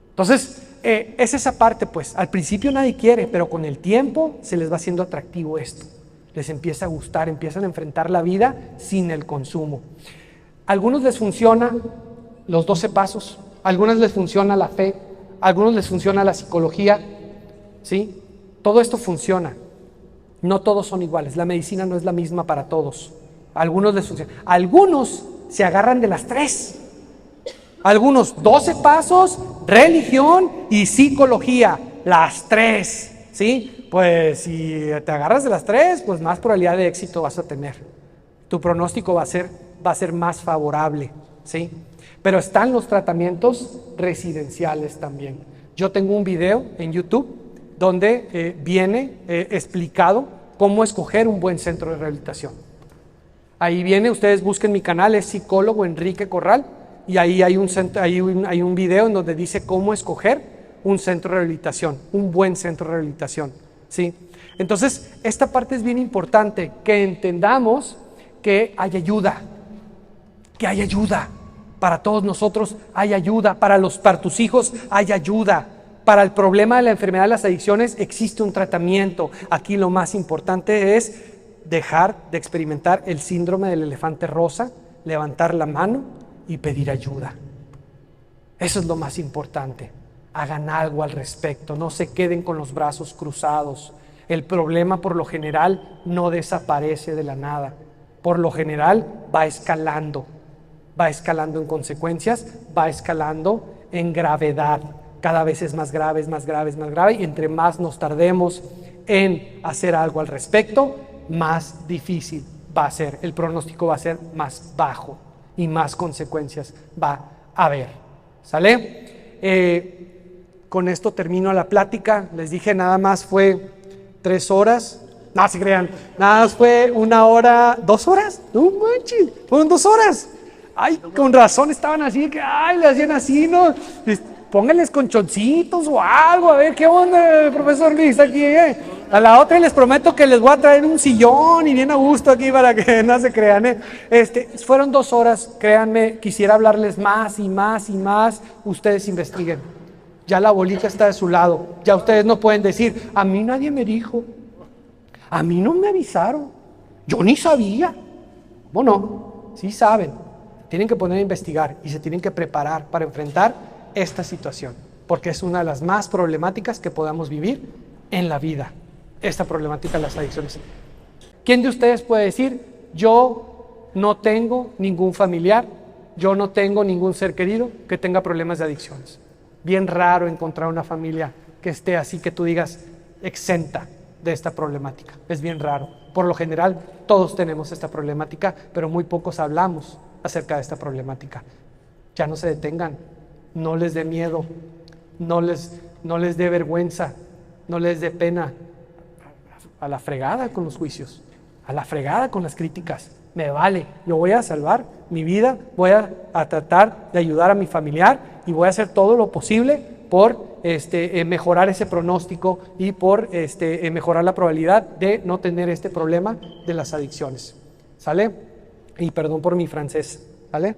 Entonces, es esa parte, pues, al principio nadie quiere, pero con el tiempo se les va haciendo atractivo esto. Les empieza a gustar, empiezan a enfrentar la vida sin el consumo. A algunos les funciona los 12 pasos, a algunos les funciona la fe, a algunos les funciona la psicología, ¿sí? Todo esto funciona. No todos son iguales, la medicina no es la misma para todos. A algunos les funciona. Algunos se agarran de las 3. Algunos 12 pasos, religión y psicología, las 3, ¿sí? Pues si te agarras de las 3, pues más probabilidad de éxito vas a tener. Tu pronóstico va a ser más favorable, ¿sí? Pero están los tratamientos residenciales también. Yo tengo un video en YouTube donde viene explicado cómo escoger un buen centro de rehabilitación. Ahí viene, ustedes busquen mi canal, es psicólogo Enrique Corral, y ahí hay un video en donde dice cómo escoger un centro de rehabilitación, un buen centro de rehabilitación, ¿sí? Entonces, esta parte es bien importante, que entendamos que hay ayuda, para todos nosotros hay ayuda, para tus hijos hay ayuda, para el problema de la enfermedad de las adicciones existe un tratamiento. Aquí lo más importante es dejar de experimentar el síndrome del elefante rosa, levantar la mano y pedir ayuda. Eso es lo más importante. Hagan algo al respecto, no se queden con los brazos cruzados. El problema por lo general no desaparece de la nada. Por lo general va escalando en consecuencias, va escalando en gravedad. Cada vez es más grave, y entre más nos tardemos en hacer algo al respecto, más difícil va a ser. El pronóstico va a ser más bajo y más consecuencias va a haber. ¿Sale? Con esto termino la plática. Les dije, nada más fue 3 horas. No se crean, nada más fue 1 hora, 2 horas. No manches, fueron 2 horas. Ay, con razón estaban así, que ay, le hacían así, ¿no? Pónganles colchoncitos o algo, a ver qué onda, profesor Luis, aquí, A la otra les prometo que les voy a traer un sillón y bien a gusto aquí para que no se crean, Fueron 2 horas, créanme, quisiera hablarles más y más y más. Ustedes investiguen. Ya la bolita está de su lado. Ya ustedes no pueden decir, a mí nadie me dijo, a mí no me avisaron, yo ni sabía. Bueno, sí saben. Tienen que poner a investigar y se tienen que preparar para enfrentar esta situación, porque es una de las más problemáticas que podamos vivir en la vida, esta problemática de las adicciones. ¿Quién de ustedes puede decir, yo no tengo ningún familiar, yo no tengo ningún ser querido que tenga problemas de adicciones? Bien raro encontrar una familia que esté así, que tú digas, exenta de esta problemática. Es bien raro. Por lo general, todos tenemos esta problemática, pero muy pocos hablamos acerca de esta problemática. Ya no se detengan. No les dé miedo, no les dé vergüenza, no les dé pena. A la fregada con los juicios, a la fregada con las críticas. Me vale, yo voy a salvar mi vida, voy a tratar de ayudar a mi familiar y voy a hacer todo lo posible por mejorar ese pronóstico y por mejorar la probabilidad de no tener este problema de las adicciones. ¿Sale? Y perdón por mi francés, ¿sale?